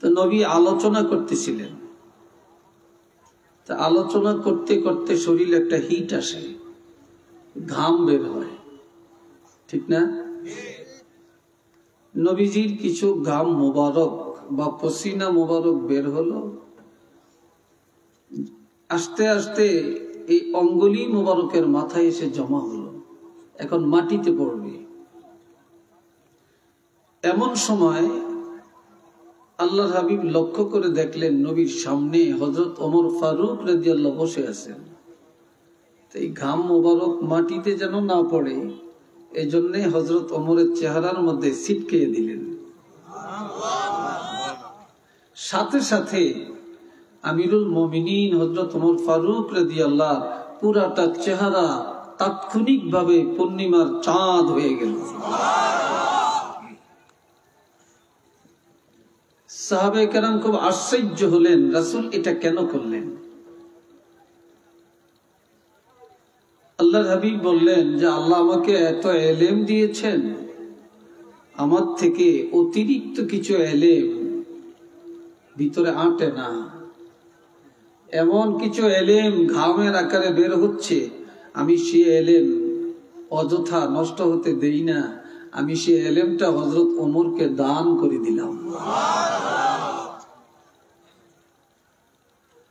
তো নবী আলোচনা করতেছিলেন, তা আলোচনা করতে করতে শরীরে একটা হিট আসে, ঘাম বের হয়, ঠিক না? নবীজির কিছু ঘাম মোবারক বা পসিনা মোবারক বের হলো, আস্তে আস্তে এই অঙ্গুলি মোবারকের মাথায় এসে জমা হলো, এখন মাটিতে পড়বে। এমন সময় আল্লাহর হাবিব লক্ষ্য করে দেখলেন নবীর সামনে হযরত ওমর ফারুক রাদিয়াল্লাহু বসে আছেন। এই ঘাম মোবারক মাটিতে যেন না পড়ে, এই জন্য হযরত ওমরের চেহারার মধ্যে ছিটকে দিলেন। সাথে সাথে আমিরুল মুমিনিন হযরত ওমর ফারুক রাদিয়াল্লাহু পুরাটা চেহারা তাৎক্ষণিকভাবে পূর্ণিমার চাঁদ হয়ে গেল। সাহাবায়ে কেরাম খুব আশ্চর্য হলেন, রাসূল এটা কেন করলেন? আল্লাহর হাবিব বললেন যে আল্লাহ আমাকে এত ইলম দিয়েছেন, আমার থেকে অতিরিক্ত কিছু ইলম ভিতরে আঁটে না। এমন কিছু ইলম ঘামের আকারে বের হচ্ছে, আমি সেই ইলম অযথা নষ্ট হতে দেই না, আমি সেই ইলমটা হযরত ওমরকে দান করে দিলাম।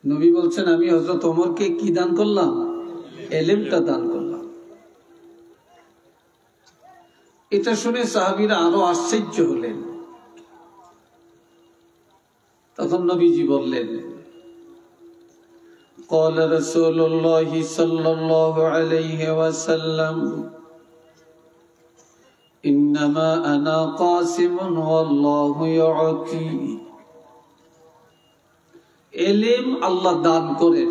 নবী বলছেন আমি হযরত ওমরকে কি দান করলাম? ইলমটা দান করলাম। এটা শুনে সাহাবীরা আরো আশ্চর্য হলেন। তখন নবীজি বললেন, قال رسول الله صلى الله عليه وسلم إنما أنا قاسم والله يعطي। ইলম আল্লাহ দান করেন,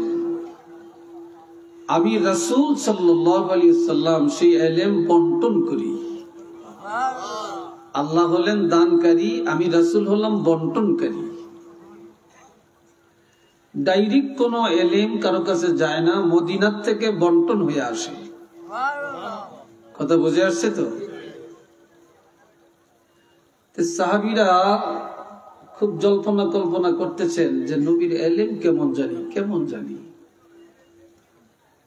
আমি রাসূল সাল্লাল্লাহু আলাইহি ওয়াসাল্লাম সেই ইলম বন্টন করি। আল্লাহ হলেন দানকারী, আমি রাসূল হলাম বন্টনকারী। ডাইরেক্ট কোন ইলম কারো কাছে যায় না, মদিনার থেকে বন্টন হয়ে আসে। কথা বুঝে আসছে তো? সাহাবীরা খুব জল্পনা কল্পনা করতেছেন যে নবীর ইলম কেমন জানি, কেমন জানি,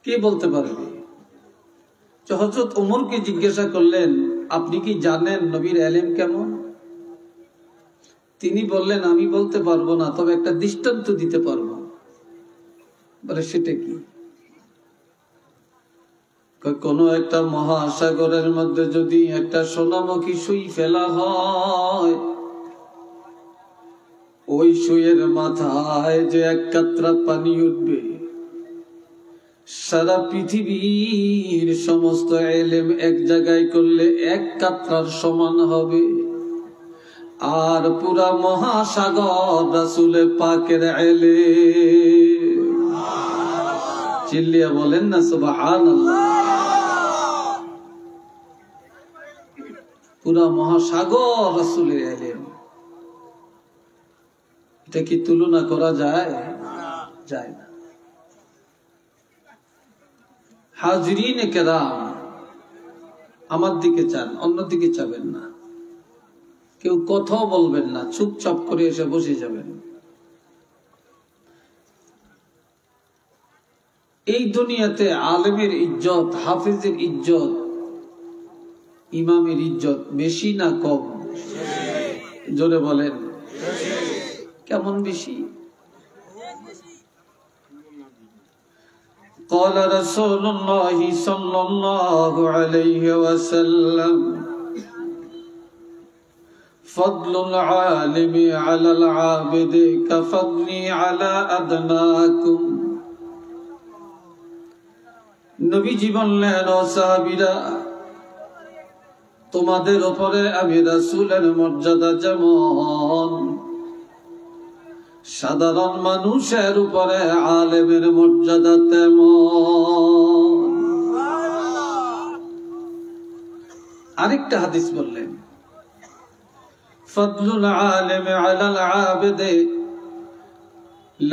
কে বলতে পারবে? হযরত ওমরকে জিজ্ঞাসা করলেন, আপনি কি জানেন নবীর ইলম কেমন? তিনি বললেন, আমি বলতে পারবো না, তবে একটা দৃষ্টান্ত দিতে পারবো। বলে সেটা কি? কোন একটা মহাসাগরের মধ্যে যদি একটা সোনামুখী সুই ফেলা হয়, ওই সুইয়ের মাথায় যে এক কাতরা পানি উঠবে, সারা পৃথিবীর সমস্ত ইলম এক জায়গায় করলে এক কাতরার সমান হবে। আর পুরা মহাসাগর রাসূল পাকের ইলম। চিল্লিয়া বলেন না সুবহানাল্লাহ। পুরা মহাসাগর রাসূলের ইলম, এটা কি তুলনা করা যায়? যায় না। হাজরিনে কেরাম, আমার দিকে চান, অন্যদিকে চাবেন না। কেউ কথাও বলবেন না, চুপচাপ করে এসে বসে যাবেন। এই দুনিয়াতে আলেমের ইজ্জত, হাফিজের ইজ্জত, ইমামের ইজ্জত বেশি না কম? জোরে বলেন, কেমন বেশি? قال رسول الله صلى الله عليه وسلم فضل العالم على العابد كفضلي على أدناكم। নবীজি বললেন, ও সাহাবীরা, তোমাদের উপরে আমি রাসূলের মর্যাদা যেমন, সাধারণ মানুষের উপরে আলেমের মর্যাদা তেমন। আরেকটা হাদিস বললেন, ফদলুল আলিম আলাল আবিদে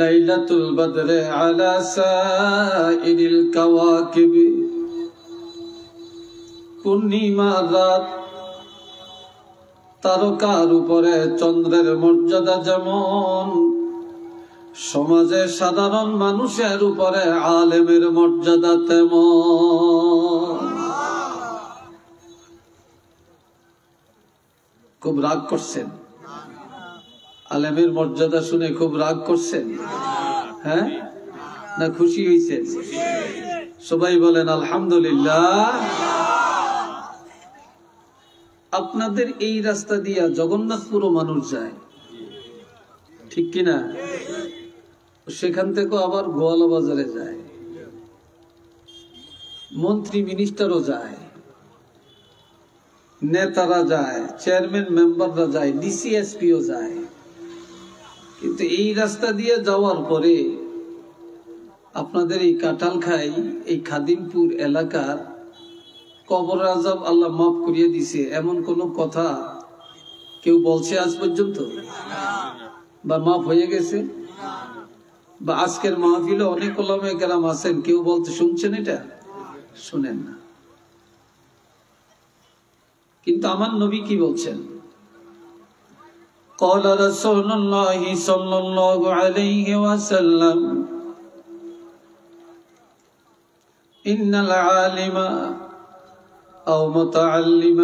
লাইলাতুল বদরে আলা সাইরিল কাওয়াকিব। পূর্ণিমা রাত তারকার উপরে চন্দ্রের মর্যাদা যেমন, সমাজে সাধারণ মানুষের উপরে আলেমের মর্যাদা তেমন। খুব রাগ করছেন? আলেমের মর্যাদা শুনে খুব রাগ করছেন? হ্যাঁ না খুশি হয়েছেন? সবাই বলেন আলহামদুলিল্লাহ। আপনাদের এই রাস্তা দিয়া জগন্নাথপুরও মানুষ যায়, ঠিক কিনা? সেখান থেকে আবার গোয়ালা বাজারে যায়, মন্ত্রী মিনিস্টারও যায়, নেতারা যায়, চেয়ারম্যান মেম্বাররা যায়, ডিসিএসপিও যায়। কিন্তু এই রাস্তা দিয়ে যাওয়ার পরে আপনাদের এই কাঁঠালখাই, এই খাদিমপুর এলাকার কবর আযাব আল্লাহ মাফ করিয়ে দিছে এমন কোন কথা কেউ বলছে আজ পর্যন্ত? বা মাফ হয়ে গেছে? বা আজকের মাহফিলে অনেক ওলামায়ে কেরাম আছেন, কেউ বলতে শুনছেন? এটা শুনেন না। কিন্তু আমার নবী কি বলছেন? قال رسول الله صلى الله عليه وسلم إن العالم أو متعلم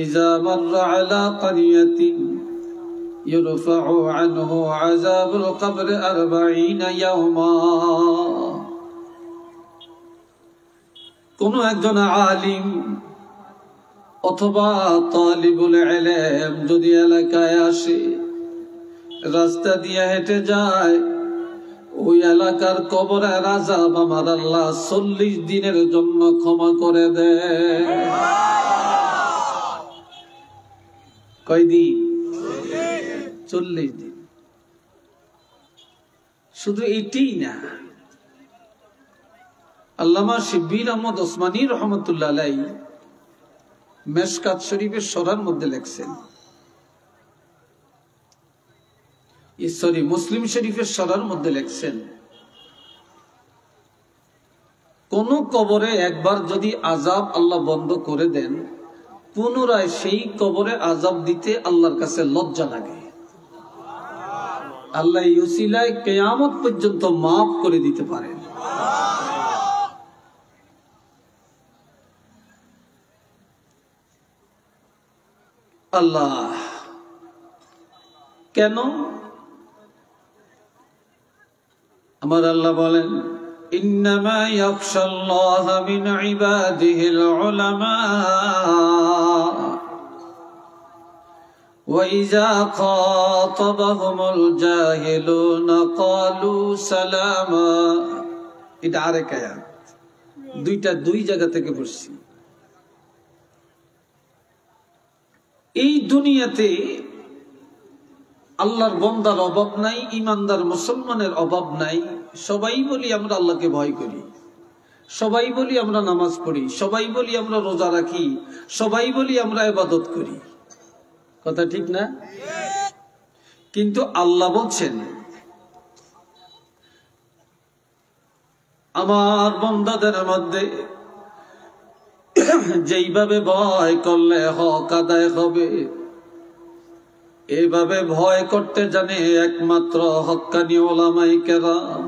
إذا مر على قرية يرفع عنه عذاب القبر 40 يوما। কোন একজন আলিম অথবা তালিবুল ইলম যদি এলাকায় আসে, রাস্তা দিয়ে হেঁটে যায়, ওই এলাকার কবরের আযাব আমার আল্লাহ 40 দিনের জন্য ক্ষমা করে দেয়। কয়দিন? 40 দিন। শুধু এটাই না, আল্লামা শিব্বির আহমদ ওসমানী রহমতুল্লাহ আলাইহি মেশকাত শরীফের সরার মধ্যে লেখছেন, মুসলিম শরীফের সরার মধ্যে লেখছেন, কোন কবরে একবার যদি আযাব আল্লাহ বন্ধ করে দেন, পুনরায় সেই কবরে আযাব দিতে আল্লাহর কাছে লজ্জা লাগে। আল্লাহ এই উসিলায় কিয়ামত পর্যন্ত মাফ করে দিতে পারেন। আল্লাহ কেন? আমার আল্লাহ বলেন, ইন্নামা ইয়াখশাল্লাহা মিন ইবাদিহিল উলামা ওয়া ইযা খাতাবাহুমুল জাহিলুনা ক্বালু সালামা। এটা আরেক আয়াত, দুই জায়গা থেকে পড়ছি। এই দুনিয়াতে আল্লাহর বান্দার অভাব নাই, ইমানদার মুসলমানের অভাব নাই। সবাই বলি আমরা আল্লাহকে ভয় করি, সবাই বলি আমরা নামাজ পড়ি, সবাই বলি আমরা রোজা রাখি, সবাই বলি আমরা ইবাদত করি। কথা ঠিক না? কিন্তু আল্লাহ বলছেন, আমার বান্দাদের মধ্যে যেইভাবে ভয় করলে হক আদায় হবে, এভাবে ভয় করতে জানে একমাত্র হক্কানি উলামায়ে কেরাম।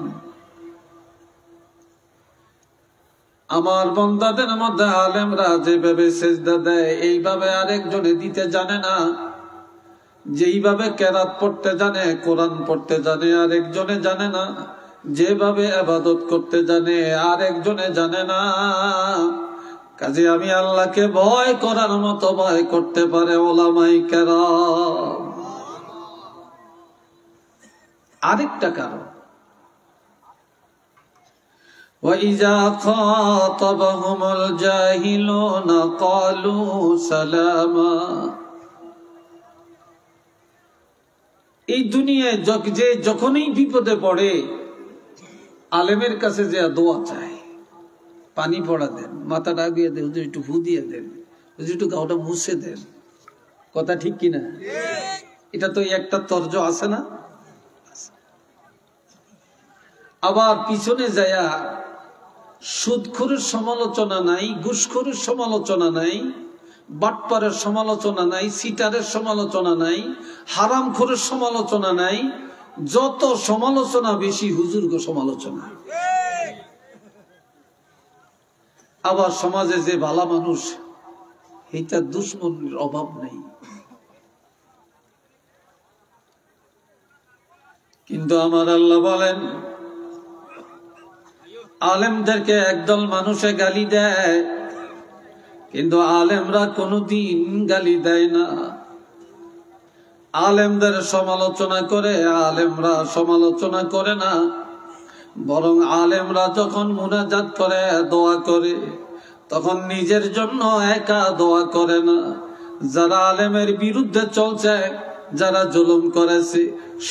আমার বান্দাদের মধ্যে আলেমরা যেভাবে সিজদা দেয়, এইভাবে আরেকজনে দিতে জানে না। যেইভাবে কেরাত পড়তে জানে, কোরআন পড়তে জানে, আরেকজনে জানে না। যেভাবে ইবাদত করতে জানে, আরেকজনে জানে না। কাজে আমি আল্লাহকে ভয় করার মতো ভয় করতে পারে উলামায়ে কেরাম। আরেকটা কারণ, وَإِذَا خَاطَبَهُمُ الْجَاهِلُونَ قَالُوا سَلَامًا। এই দুনিয়ায় যে যখনই বিপদে পড়ে আলেমের কাছে যে দোয়া চায়, পানি পড়া দেন, মাথা ডাবিয়ে দেন, একটু ফু দিয়ে দেন, একটু গাওটা মুছে দেন। কথা ঠিক কিনা? এটা তো একটা তর্জ আছে না? আবার পিছনে যায়া সুদখোরের সমালোচনা নাই, ঘুষখোরের সমালোচনা নাই, বাটপারের সমালোচনা নাই, সিটারের সমালোচনা নাই, হারামখোরের সমালোচনা নাই, যত সমালোচনা বেশি হুজুরকে সমালোচনা। আবার সমাজে যে ভালো মানুষ এটা দুশ্মনের অভাব নেই। কিন্তু আমার আল্লাহ বলেন আলেমদেরকে একদল মানুষে গালি দেয়, কিন্তু আলেমরা কোনোদিন গালি দেয় না। আলেমদের সমালোচনা করে, আলেমরা সমালোচনা করে না। বরং আলেমরা যখন মুনাজাত করে, দোয়া করে, তখন নিজের জন্য একা দোয়া করে না। যারা আলেমের বিরুদ্ধে চলছে, যারা জুলুম করেছে,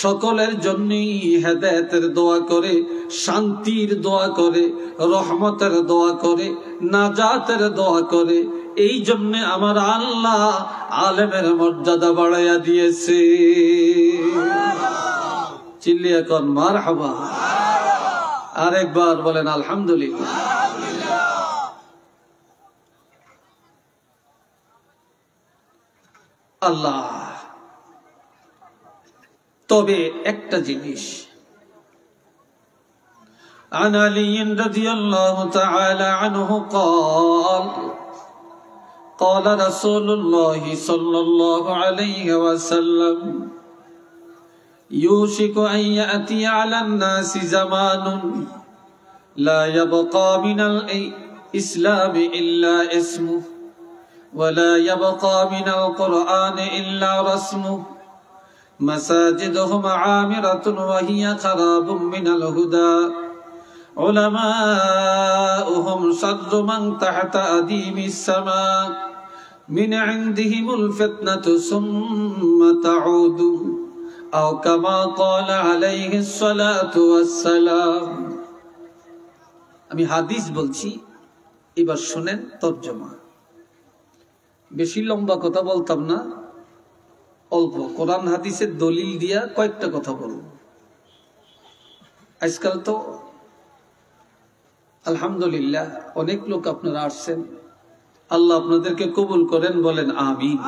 সকলের জন্যই হেদায়েতের দোয়া করে, শান্তির দোয়া করে, রহমতের দোয়া করে, নাজাতের দোয়া করে। এই জন্য আমার আল্লাহ আলেমের মর্যাদা বাড়াইয়া দিয়েছে। চিল্লিয়া কর মারহাবা। আরেকবার বলেন আলহামদুলিল্লাহ। আল্লাহ তবে একটা জিনিস, عن علي رضي الله تعالى عنه قال قال رسول الله صلى الله عليه وسلم يوشك أن يأتي على الناس زمان لا يبقى من الإسلام إلا اسمه ولا يبقى من القرآن إلا رسمه مساجدهم عامرة وهي خراب من الهدى علماؤهم شر من تحت أديم السماء من عندهم الفتنة ثم تعود أو كما قال عليه الصلاة والسلام। আমি হাদিস বলছি, এবার শুনেন তরজমা। বেশি লম্বা কথা বলতাম না, অল্প কোরআন হাদিসের দলিল দিয়া কয়েকটা কথা বলব। আজকাল তো আলহামদুলিল্লাহ অনেক লোক আপনারা আসছেন, আল্লাহ আপনাদেরকে কবুল করেন, বলেন আমিন।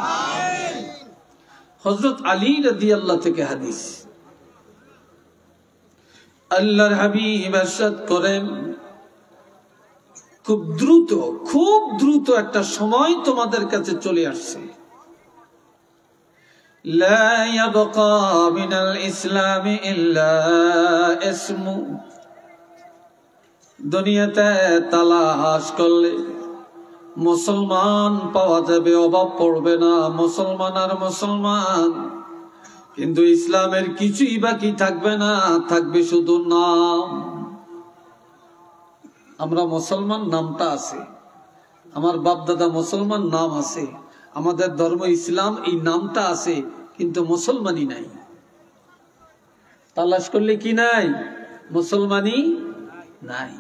হযরত আলী রাদিয়াল্লাহু থেকে হাদিস, আল্লাহর হাবিব ইরশাদ করেন, খুব দ্রুত একটা সময় তোমাদের কাছে চলে আসছে, লা ইয়াবকা মিনাল ইসলামি ইল্লা ইসমু। দুনিয়াতে তালাশ করলে মুসলমান পাওয়া যাবে, অভাব পড়বে না, মুসলমান আর মুসলমান। কিন্তু ইসলামের কিছুই বাকি থাকবে না, থাকবে শুধু নাম। আমরা মুসলমান নামটা আছে, আমার বাপ দাদা মুসলমান নাম আছে, আমাদের ধর্ম ইসলাম এই নামটা আছে, কিন্তু মুসলমানই নাই। তালাশ করলে কি নাই? মুসলমানই নাই।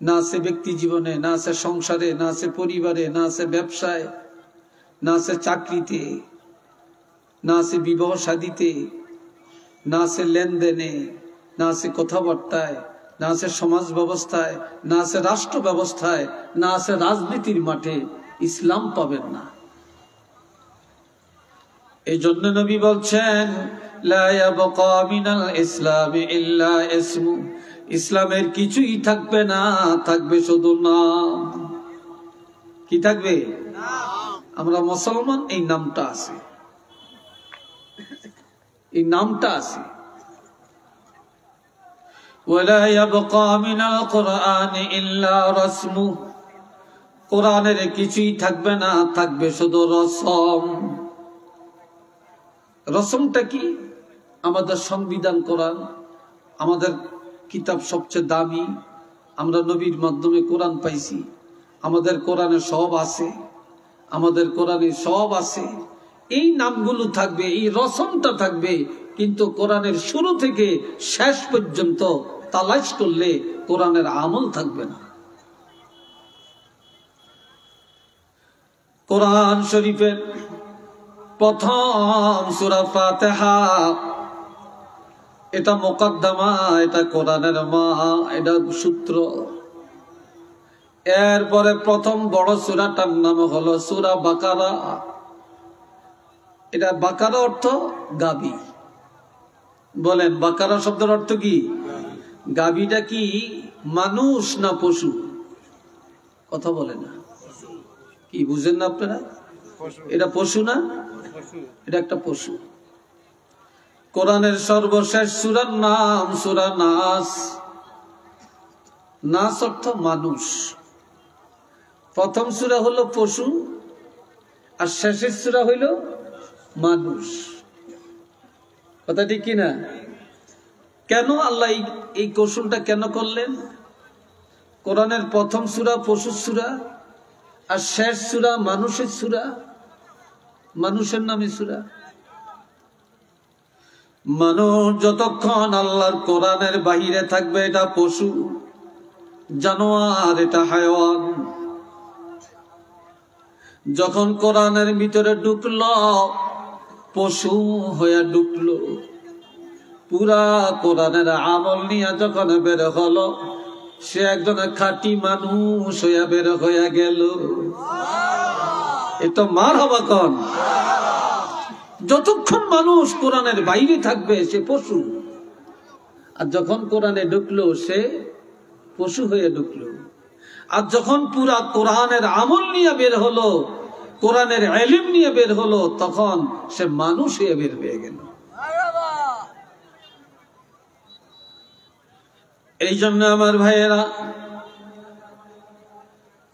না আছে ব্যক্তি জীবনে, না আছে সংসারে, না আছে পরিবারে, না আছে ব্যবসায়, না আছে চাকরিতে, না আছে বিবাহ শাদীতে, না আছে লেনদেনে, না আছে কথাবার্তায়, না আছে সমাজ ব্যবস্থায়, না আছে রাষ্ট্র ব্যবস্থায়, না আছে রাজনীতির মাঠে। ইসলাম পাবেন না। এই জন্য নবী বলছেন, লা ইয়াবকা মিনাল ইসলামি ইল্লা ইসমু। ইসলামের কিছুই থাকবে না, থাকবে শুধু নাম। কি থাকবে? আমরা মুসলমান, এই নামটা আছে, এই নামটা আছে। ওয়ালা ইয়াবকা মিনাল কুরআনি ইল্লা রাসমু। কোরআনের কিছুই থাকবে না, থাকবে শুধু রসম। রসমটা কি? আমাদের সংবিধান কোরআন, আমাদের কিতাব সবচেয়ে দামি, আমরা নবীর মাধ্যমে কোরআন পাইছি, আমাদের কোরআনে সব আছে, আমাদের কোরআনে সব আছে। এই নামগুলো থাকবে, এই রসমটা থাকবে, কিন্তু কোরআনের শুরু থেকে শেষ পর্যন্ত তালাশ করলে কোরআনের আমল থাকবে না। কোরআন শরীফের প্রথম সূরা ফাতিহা, এটা মুকদ্দমা, এটা কোরআনের মা, এটা সূত্র। এরপরে প্রথম বড় সূরাটার নাম হলো সূরা বাকারা। এটা বাকারা অর্থ গাবি। বলেন বাকারা শব্দের অর্থ কি? গাবিটা কি মানুষ না পশু? কথা বলে না, কি বুঝেন না আপনারা? এটা পশু না, এটা একটা পশু। কোরআনের সর্বশেষ সূরার নাম সূরা নাস। নাস অর্থ মানুষ। প্রথম সূরা হলো পশু আর শেষের সূরা হইল মানুষ। কথা ঠিক কিনা? কেন আল্লাহ এই কৌশলটা কেন করলেন? কোরআনের প্রথম সূরা পশুর সূরা আর শেষ সূরা মানুষের সূরা, মানুষের নামে সূরা। মানুষ যতক্ষণ আল্লাহর কোরআনের বাহিরে থাকবে এটা পশু, জানোয়ার, এটা হায়াওয়ান। যখন কোরআনের ভিতরে ঢুকলো পশু হয়ে ঢুকলো। পুরা কোরআনের আমল নিয়ে যখন বের হলো সে একজন খাঁটি মানুষ হইয়া বের হইয়া গেল। এটা মার হবা কন। যতক্ষণ মানুষ কোরআনের বাইরে থাকবে সে পশু, আর যখন কোরআনে ঢুকলো সে পশু হয়ে ঢুকলো। আর যখন পুরা কোরআনের আমল নিয়ে বের হলো, কোরআনের ইলম নিয়ে বের হলো, তখন সে মানুষ হয়ে বের হয়ে গেল। এই জন্য আমার ভাইয়েরা,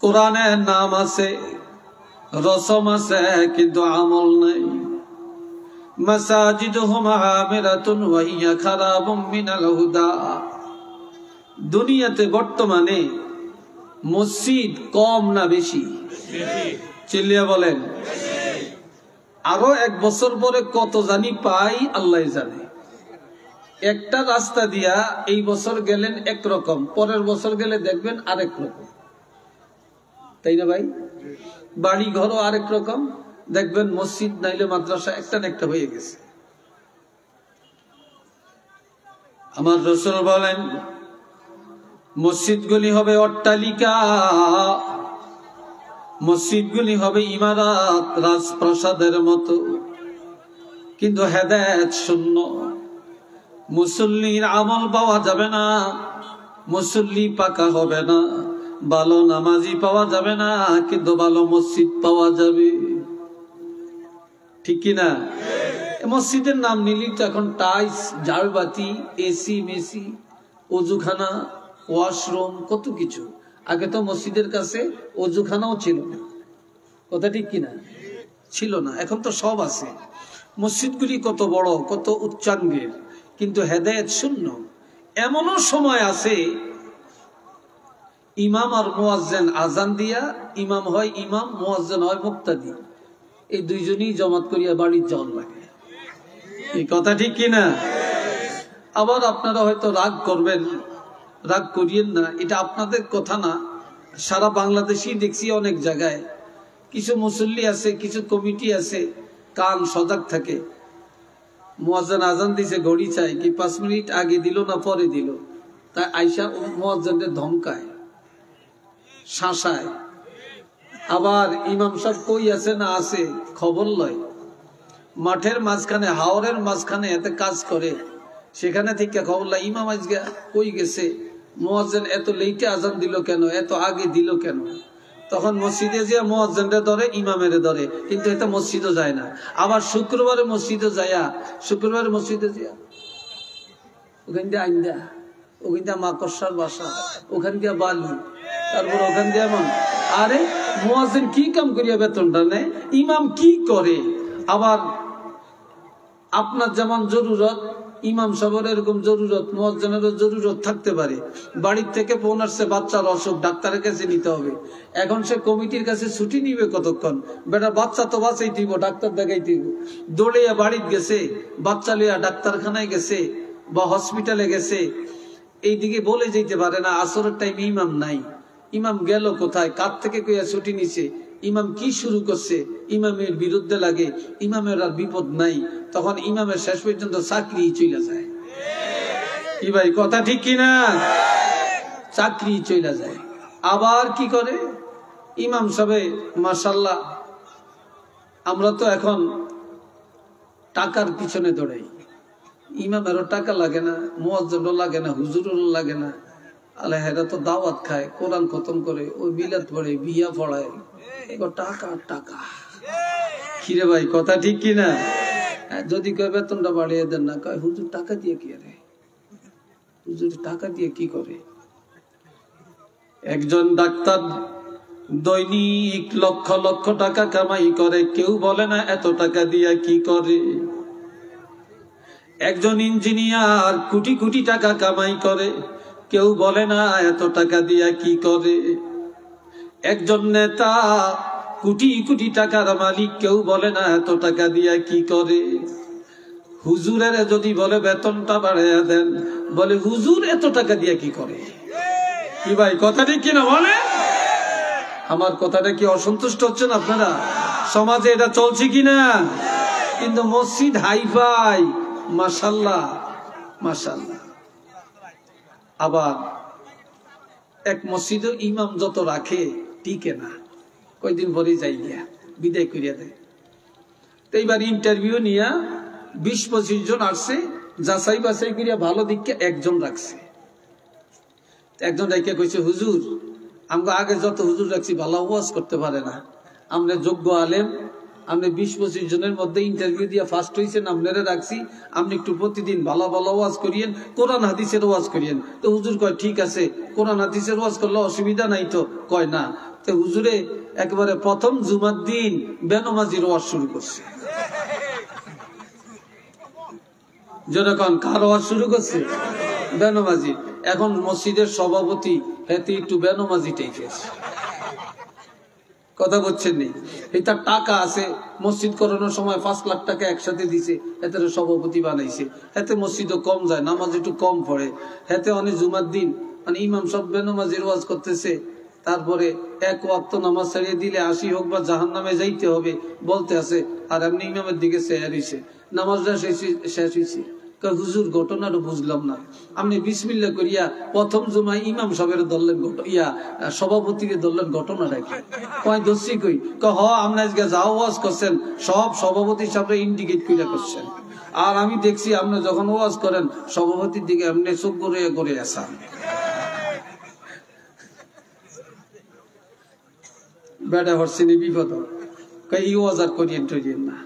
কোরআনের নাম আছে, রসম আছে, কিন্তু আমল নাই। মাসাজিদুহুম আমিরাতুন ওয়া হিয়া খারাবুম মিনাল হুদা। দুনিয়াতে বর্তমানে মসজিদ কম না বেশি? চিল্লিয়া বলেন। আরো 1 বছর পরে কত জানি পাই আল্লাহ জানে। একটা রাস্তা দিয়া এই বছর গেলেন একরকম, পরের বছর গেলে দেখবেন আরেক রকম, তাই না ভাই? বাড়ি ঘরও আরেক রকম, দেখবেন মসজিদ নাইলে মাদ্রাসা একটা না একটা হয়ে গেছে। আমার রাসূল বলেন মসজিদগুলি হবে অট্টালিকা, মসজিদগুলি হবে ইমারত, রাজপ্রাসাদের মতো, কিন্তু হেদায়েত শূন্য। মুসল্লির আমল পাওয়া যাবে না, মুসল্লি পাকা হবে না, ভালো নামাজি পাওয়া যাবে না, কিন্তু ভালো মসজিদ পাওয়া যাবে। ঠিক কিনা? মসজিদের নাম নিলি তো এখন টাইলস, ঝাড়বাতি, এসি মেসি, অজুখানা, ওয়াশরুম, কত কিছু। আগে তো মসজিদের কাছে অজুখানাও ছিল না। কথা ঠিক কিনা? ছিল না, এখন তো সব আছে। মসজিদগুলি কত বড়, কত উচ্চাঙ্গের, কিন্তু হেদায়েত শূন্য। এমনও সময় আছে ইমাম আর মুয়াজ্জিন আজান দিয়া, ইমাম হয় ইমাম, মুয়াজ্জিন হয় মুক্তাদি, এই দুইজনই জামাত করিয়া বাড়ির যাওয়ার লাগে। এই কথা ঠিক কিনা? আবার আপনারা হয়তো রাগ করবেন, রাগ করিয়েন না, এটা আপনাদের কথা না। সারা বাংলাদেশই দেখছি অনেক জায়গায় কিছু মুসল্লি আছে, কিছু কমিটি আছে, কান সজাগ থাকে। মুয়াজ্জিন আজান দিছে, ঘড়ি চাই কি 5 মিনিট আগে দিল না পরে দিল, তাই আইসা মুয়াজ্জিনকে ধমকায়, শাসায়। আবার ইমাম সাহেব কই আছে না আছে খবর লয়। মাঠের মাঝখানে, হাওরের মাঝখানে এতে কাজ করে, সেখানে থেকে খবর লয় ইমাম আজকে কই গেছে, মুয়াজ্জিন এত লেটে আজান দিল কেন, এত আগে দিল কেন। তখন মসজিদে যে মুয়াজ্জিনরে ধরে, ইমামের ধরে, কিন্তু এটা মসজিদও যায় না। আবার শুক্রবারে মসজিদে যায়া, শুক্রবারে মসজিদে যায়া ওখান দিয়ে আইন্দা, ওখান দিয়ে মাকড়সার বাসা, ওখান দিয়ে বালি, তারপর ওখান দিয়ে এমন। আরে মুয়াজ্জিন কি কাম করিয়া বেতনটা নেয়, ইমাম কি করে? আবার আপনার যেমন জরুরত, ইমাম সাহেবের এরকম জরুরত, মুয়াজ্জিনেরও জরুরত থাকতে পারে। বাড়ির থেকে ফোন আসছে বাচ্চার অসুখ, ডাক্তারের কাছে নিতে হবে। এখন সে কমিটির কাছে ছুটি নিবে কতক্ষণ? বেটা বাচ্চা তো বাঁচাই দিব, ডাক্তার দেখাই দিব। দৌড়িয়া বাড়িতে গেছে, বাচ্চা লিয়া ডাক্তারখানায় গেছে বা হসপিটালে গেছে, এইদিকে বলে যেতে পারে না আসরের টাইম ইমাম নাই। ইমাম গেল কোথায়, কার থেকে কইয়া ছুটি নিছে, ইমাম কি শুরু করছে, ইমামের বিরুদ্ধে লাগে, ইমামের আর বিপদ নাই। তখন ইমামের শেষ পর্যন্ত চাকরি চলে যায়। কি ভাই কথা ঠিক কিনা? চাকরি চলে যায়। আবার কি করে ইমাম সাহেব মাশাআল্লাহ, আমরা তো এখন টাকার পিছনে দৌড়াই, ইমামেরও টাকা লাগে না, মুয়াজ্জিনও লাগে না, হুজুরও লাগে না, আল্লাহ এরা তো দাওয়াত খায়, কোরআন খতম করে, ওই মিলাদ পড়ে, বিয়া পড়ায়, এবার টাকা টাকা। কিরে ভাই কথা ঠিক কিনা? যদি কয় বেতনটা বাড়িয়ে দেন না, কয় হুজুর টাকা দিয়ে কি আরে, হুজুর টাকা দিয়ে কি করে? একজন ডাক্তার দৈনিক লক্ষ লক্ষ টাকা কামাই করে, কেউ বলে না এত টাকা দিয়া কি করে। একজন ইঞ্জিনিয়ার কোটি কোটি টাকা কামাই করে, কেউ বলে না এত টাকা দিয়া কি করে। একজন নেতা কোটি কোটি টাকার মালিক, কেউ বলে না এত টাকা দিয়া কি করে। হুজুরের যদি বলে বেতনটা বাড়াইয়া দেন, বলে হুজুর এত টাকা দিয়া কি করে। কি ভাই কথা ঠিক কিনা বলে? আমার কথাটা কি অসন্তুষ্ট হচ্ছেন আপনারা? সমাজে এটা চলছে কিনা? কিন্তু মসজিদ হাইফাই, মাশাআল্লাহ মাশাআল্লাহ। আবার এক মসজিদে ইমাম যত রাখে টিকে না, কয়দিন পরে যাই গিয়া বিদায় করিয়া দেয়। তো এইবার ইন্টারভিউ নিয়া 20-25 জন আসছে, যাচাই বাছাই করিয়া ভালো দিককে একজন রাখছে। একজন রাইকে কইছে, হুজুর আমরা আগে যত হুজুর রাখছি ভালো ওয়াজ করতে পারে না, আমরা যোগ্য আলেম, আপনি 20-25 জনের মধ্যে ইন্টারভিউ দিয়ে ফার্স্ট হয়েছেন, আপনারা রাখছি, আপনি একটু প্রতিদিন ভালো ভালো ওয়াজ করিয়েন, কোরআন হাদিসের ওয়াজ করিয়েন। তো হুজুর কয় ঠিক আছে, কোরআন হাদিসের ওয়াজ করলে অসুবিধা নাই তো? কয় না। তো হুজুরে একেবারে প্রথম জুমার দিন বেনমাজির ওয়াজ শুরু করছে। যেরকম কার ওয়াজ শুরু করছে? বেনমাজি। এখন মসজিদের সভাপতি হেতে একটু বেনমাজি টাইপের, কথা বলছেন নি? এই তার টাকা আছে, মসজিদ করানোর সময় 5 লাখ টাকা একসাথে দিছে, এতে সভাপতি বানাইছে, এতে মসজিদও কম যায়, নামাজ একটু কম পড়ে, এতে অনেক জুমার দিন মানে ইমাম সব বেনমাজির ওয়াজ করতেছে, তারপরে এক ওয়াক্ত নামাজ ছাড়িয়ে দিলে 80 হোক বা জাহান্নামে যাইতে হবে বলতে আছে, আর এমনি ইমামের দিকে চেয়ার হইছে, নামাজটা শেষ হয়েছে। হুজুর ঘটনাটা বুঝলাম না, আপনি বিসমিল্লাহ করিয়া প্রথম জুমায় ইমাম সাহেবের ধরলেন, সভাপতিকে ধরলেন, ঘটনাটা কি? কয় দোষী কই? হ আপনি আজকে যা ওয়াজ করছেন সব সভাপতি সাহেব ইন্ডিকেট কইরা করছেন, আর আমি দেখছি আপনি যখন ওয়াজ করেন সভাপতির দিকে এমনি চোখ করে করে আসান। বেটা হরছিনি বিপদ, এই ওয়াজ আর করিয়েন টরিয়েন না।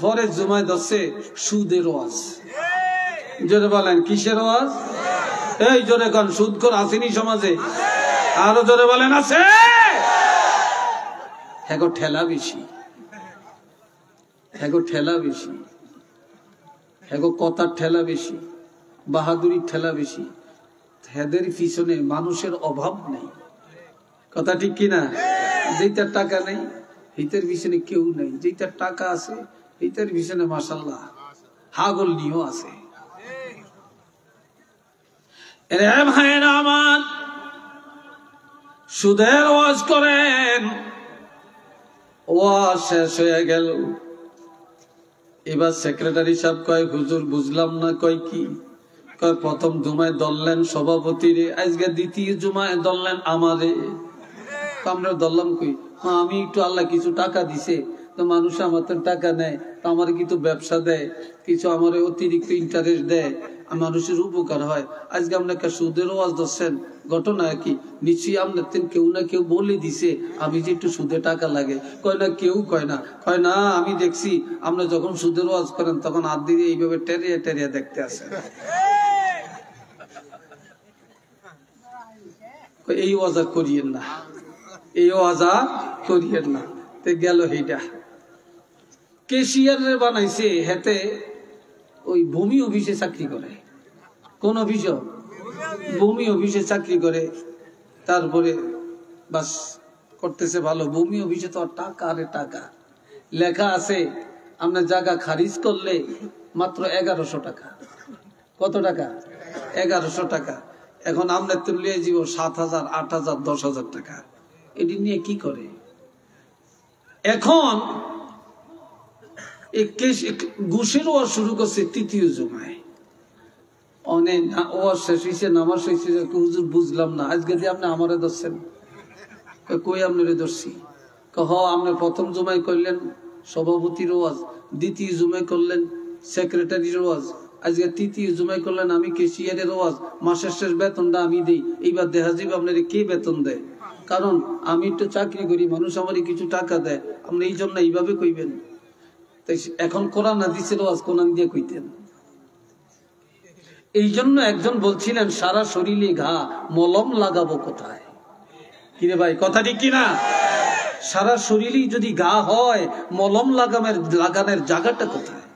পরের জুমায় ধরছে সুদের ওয়াজ। জোরে বলেন কিসের ওয়াজ? এই জোরে কোন সুদখোর আসেনি সমাজে? আরো জোরে বলেন আছে? হ্যাঁ ঠেলা বেশি, হ্যাঁ ঠেলা বেশি, হ্যাঁ কথার ঠেলা বেশি, বাহাদুরির ঠেলা বেশি। হেদের পিছনে মানুষের অভাব নেই, কথা ঠিক কিনা? যেটার টাকা নেই হিতের পিছনে কেউ নেই, যেটার টাকা আছে হিতের পিছনে মাশাআল্লাহ হাগল নিয়েও আছে। আমার সুদের ওয়াজ করেন, ওয়াজ শেষ হয়ে গেল, এবার সেক্রেটারি সাহেব কয় হুজুর বুঝলাম না। কয় কি? কয় প্রথম জুমায় দললেন সভাপতিরে, আজকে দ্বিতীয় জুমায় দললেন আমারে। আমরা দললাম কই? আমি একটু আল্লাহ কিছু টাকা দিছে, তো মানুষ আমার তো টাকা নেয়, তো আমার কিন্তু ব্যবসা দেয়, কিছু আমার অতিরিক্ত ইন্টারেস্ট দেয়, মানুষের উপকার হয়। আজকে আপনাকে সুদের ওয়াজ ধরছেন, ঘটনা কি? নিশ্চয়ই আপনার কেউ না কেউ বলে দিছে আমি যে একটু সুদে টাকা লাগে। কয় না, কেউ কয় না। কয় না, আমি দেখছি আপনারা যখন সুদের ওয়াজ করেন তখন হাত দিয়ে এইভাবে টেরিয়া টেরিয়া দেখতে আসেন। এই ওয়াজ আর করিয়েন না, এই ওয়াজ আর করিয়েন না। তে গেল এইটা কেশিয়ারের বানাইছে, হেতে ওই ভূমি অফিসে চাকরি করে। কোন অফিস? ভূমি অফিসে চাকরি করে। তারপরে বাস করতেছে ভালো। ভূমি অফিসে তো টাকা আরে টাকা, লেখা আছে আপনার জায়গা খারিজ করলে মাত্র 1100 টাকা। কত টাকা? 1100 টাকা। এখন আমরা তো লিয়ে যাব 7,000, 8,000, 10,000 টাকা। এটি নিয়ে কি করে? এখন ঘুষের ওয়াজ শুরু করছে তৃতীয় জুমায়। অনেক ওয়াজ শেষ হয়েছে, নামাজ শেষ হয়েছে, হুজুর বুঝলাম না, আজকে দিয়ে আপনি আমারে ধরছেন। কই আপনারে ধরছি? আপনি প্রথম জুমাই করলেন সভাপতির ওয়াজ, দ্বিতীয় জুমাই করলেন সেক্রেটারির ওয়াজ, আজকে তৃতীয় জুমাই করলেন আমি কেশিয়ারের ওয়াজ, মাসের শেষ বেতনটা আমি দিই। এইবার দেখা যাবে আপনার কে বেতন দেয়, কারণ আমি একটু চাকরি করি, মানুষ আমারই কিছু টাকা দেয়, আপনি এই জন্য এইভাবে কইবেন। তাই এখন কোরআন হাদিসের ওয়াজ কোরআন দিয়ে কইতেন। এই জন্য একজন বলছিলেন সারা শরীরে ঘা, মলম লাগাবো কোথায়? কিরে ভাই, কথা ঠিক কিনা? সারা শরীরে যদি ঘা হয়, মলম লাগানোর জায়গাটা কোথায়?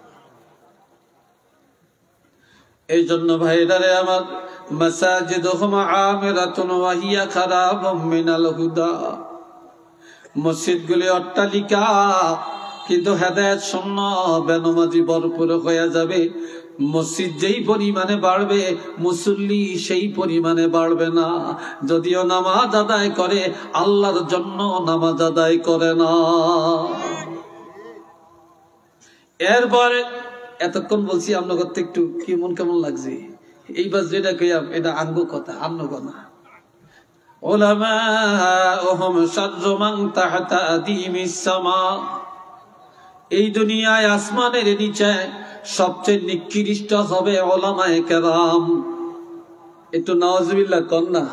এই জন্য ভাইরারে আমার, মাসাজিদুহুম আমিরাতুন ওয়া হিয়া খারাবুম মিনাল হুদা, মসজিদগুলি অট্টালিকা কিন্তু হেদায়েত শূন্য, বেনমাজি ভরপুর হয়ে যাবে। মসজিদ যেই পরিমাণে বাড়বে, মুসল্লি সেই পরিমাণে বাড়বে না। যদিও নামাজ আদায় করে, আল্লাহর জন্য নামাজ আদায় করে না। এরপরে এতক্ষণ বলছি আপনার কথা একটু কেমন লাগছে? এইবার যেটা কইয়াম এটা আঙ্গ কথা, আন্ন কথা। উলামাউহুম শাররু মান তাহতা আদিমিস সামা, এই দুনিয়ায় আসমানের নিচে সবচেয়ে নিকৃষ্ট হবে উলামায়ে কেরাম। একটু নাউজুবিল্লাহ কন না।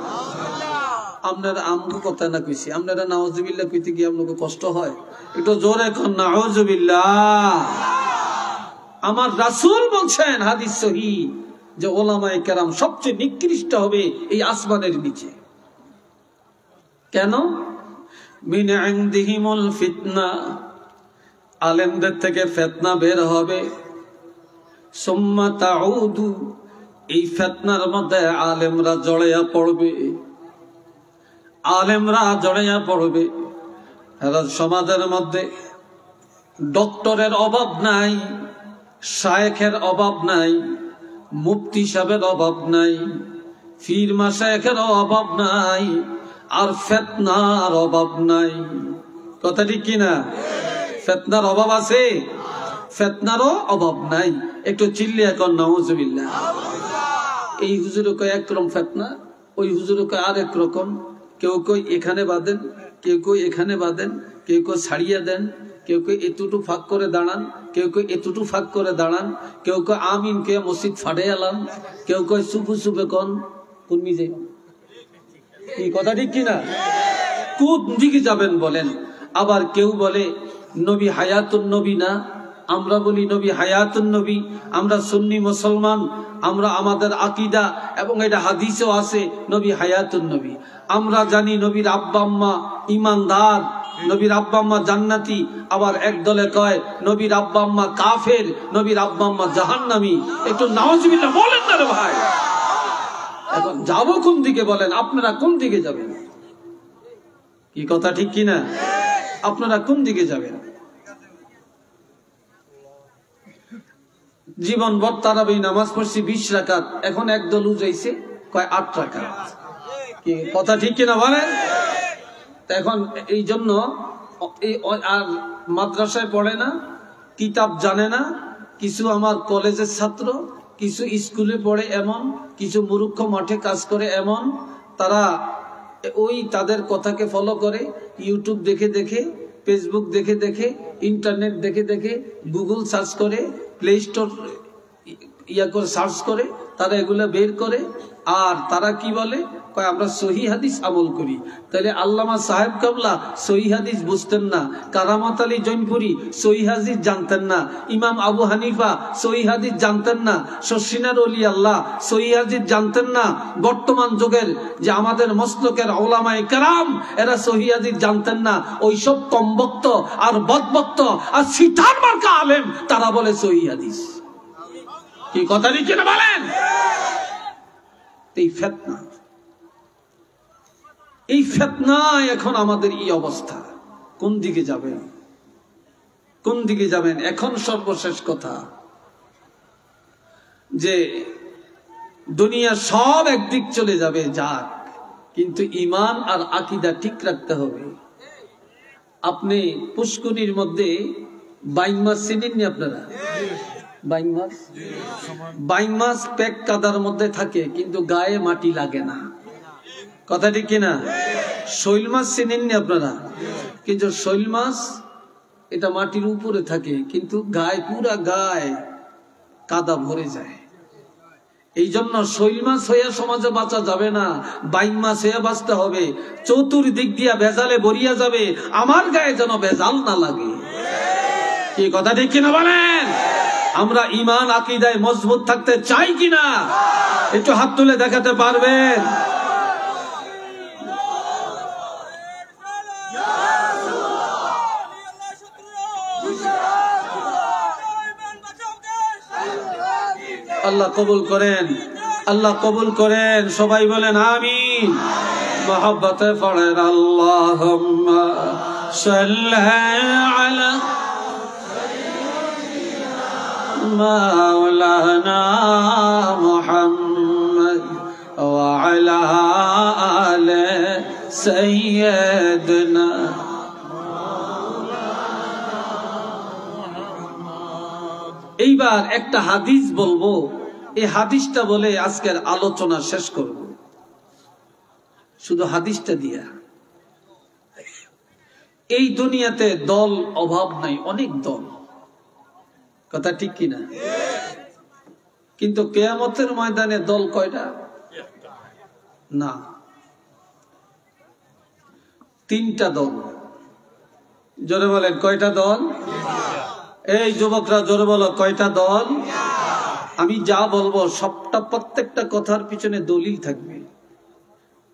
আপনারা আমগো কথা না কইছি, আপনারা নাউজুবিল্লাহ কইতে গিয়ে আপনাকে কষ্ট হয়, একটু জোরে কন নাউজুবিল্লাহ। আমার রাসূল বলছেন হাদিস সহিহ যে উলামায়ে কেরাম সবচেয়ে নিকৃষ্ট হবে এই আসমানের নিচে। কেন? মিন ইনদিহিমুল ফিতনা, আলেমদের থেকে ফিতনা বের হবে। সুম্মা তাউদু, এই ফিতনার মধ্যে আলেমরা জড়াইয়া পড়বে, আলেমরা জড়াইয়া পড়বে। সমাজের মধ্যে ডক্টরের অভাব নাই, শায়েখের অভাব নাই, মুফতি সাহেবের অভাব নাই, পীর মাশায়েখের অভাব নাই, আর ফিতনার অভাব নাই। কথা ঠিক কিনা? ফিতনার অভাব আছে, ফিতনারও অভাব নাই। একটু চিল্লিয়া কর নাউজুবিল্লাহ। এই হুজুরে কয় একরকম ফিতনা, ওই হুজুরে কয় আরেক রকম। কেউ কই এখানে বাঁধেন, কেউ কই এখানে বাঁধেন, কেউ কই ছাড়িয়ে দেন, কেউ কই এতটু ফাঁক করে দাঁড়ান, কেউ কই এতটু ফাঁক করে দাঁড়ান, কেউ কই আমিন কে মসজিদ ফাড়ে এলাম, কেউ কই সুফু সুফে কন। কোন মিজে এই কথা ঠিক কিনা? কোন দিকে যাবেন বলেন? আবার কেউ বলে নবী হায়াতুন নবী না, আমরা বলি নবী হায়াতুন নবী। আমরা সুন্নি মুসলমান, আমরা আমাদের আকীদা এবং এটা হাদিসেও আছে নবী হায়াতুন নবী। আমরা জানি নবীর আব্বা আম্মা ঈমানদার, নবীর আব্বা আম্মা জান্নাতি। আবার এক দলে কয় নবীর আব্বা আম্মা কাফের, নবীর আব্বা আম্মা জাহান্নামী। একটু নাউজুবিল্লাহ বলেন না রে ভাই। এখন যাবো কোন দিকে বলেন? আপনারা কোন দিকে যাবেন? কি কথা ঠিক কিনা? আপনারা কোন দিকে যাবেন? জীবনভর তারাবি নামাজ পড়ছি 20 রাকাত, এখন একদল উজাইছে কয় 8 রাকাত। কি কথা ঠিক কিনা বলেন? এখন এই জন্য আর মাদ্রাসায় পড়ে না, কিতাব জানে না। কিছু আমার কলেজের ছাত্র, কিছু স্কুলে পড়ে এমন, কিছু মূর্খ মাঠে কাজ করে এমন। তারা ওই তাদের কথাকে ফলো করে, ইউটিউব দেখে দেখে, ফেসবুক দেখে দেখে, ইন্টারনেট দেখে দেখে, গুগল সার্চ করে, প্লে স্টোর করে সার্চ করে, তারা এগুলা বের করে। আর তারা কি বলে? কয় আমরা সহি হাদিস আমল করি। তাহলে আল্লামা সাহেব কাবলা সহি হাদিস বুঝতেন না, কারামত আলী জৈনপুরি সহি হাদিস জানতেন না, ইমাম আবু হানিফা সহি হাদিস জানতেন না, শশিনার ওলি আল্লাহ সহি হাদিস জানতেন না। বর্তমান যুগের যে আমাদের মসলকের উলামায়ে কেরাম, এরা সহি হাদিস জানতেন না। ওইসব কমবক্ত আর বদবক্ত আর সিটার মার্কা আলেম, তারা বলে সহি হাদিস। কি কথা লিখে না বলেন? এই ফিতনা, এই ফিতনায় এখন আমাদের এই অবস্থা। কোন দিকে যাবেন? কোন দিকে যাবেন? এখন সর্বশেষ কথা যে দুনিয়া সব একদিক চলে যাবে, যাক, কিন্তু ঈমান আর আকীদা ঠিক রাখতে হবে। আপনি পুষ্কুনির মধ্যে বাইন মাছ চিনেননি? আপনারা বাইং মাছ, বাইং মাছ পেক কাদার মধ্যে থাকে কিন্তু গায়ে মাটি লাগে না, কথা ঠিক কিনা? শৈল মাছ চেনেননি আপনারা? কিন্তু শৈল মাছ এটা মাটির উপরে থাকে কিন্তু গায়ে, পুরা গায়ে কাদা ভরে যায়। এই জন্য শৈল মাছ হইয়া সমাজে বাঁচা যাবে না, বাইং মাছ হইয়া বাঁচতে হবে। চতুর্দিক দিয়া ভেজালে ভরিয়া যাবে, আমার গায়ে যেন ভেজাল না লাগে। কি কথা ঠিক কিনা বলেন? আমরা ঈমান আকীদায় মজবুত থাকতে চাই কিনা একটু হাত তুলে দেখাতে পারবেন? আল্লাহ কবুল করেন, আল্লাহ কবুল করেন। সবাই বলেন আমিন। মহব্বতে পড়েন আল্লাহুম্মা সাল্লি আলা মাওলানা মুহাম্মদ ওয়া আলা আলি সাইয়্যিদিনা। এইবার একটা হাদিস বলবো, এই হাদিসটা বলে আজকের আলোচনা শেষ করব। শুধু হাদিসটা দিয়া। এই দুনিয়াতে দল অভাব নাই, অনেক দল, কথা ঠিক কিনা? কিন্তু কিয়ামতের ময়দানে দল কয়টা? না, 3টা দল। জোরে বলেন কয়টা দল? এই যুবকরা জোরে বলো কয়টা দল? আমি যা বলবো সবটা, প্রত্যেকটা কথার পিছনে দলিল থাকবে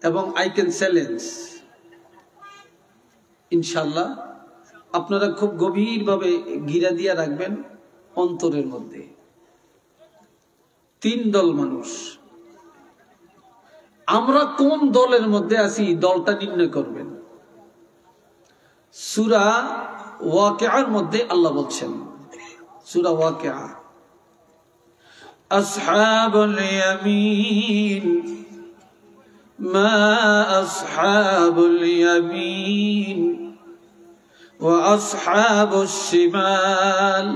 এবং আই ক্যান চ্যালেঞ্জ ইনশাল্লাহ। আপনারা খুব গভীরভাবে গিরা দিয়া রাখবেন অন্তরের মধ্যে। 3 দল মানুষ। আমরা কোন দলের মধ্যে আছি দলটা নির্ণয় করবেন। সূরা ওয়াকিয়ার মধ্যে আল্লাহ বলছেন, সূরা ওয়াকিয়া, আসহাবুল ইয়ামিন মা আসহাবুল ইয়ামিন ওয়া আসহাবুশ শিমাল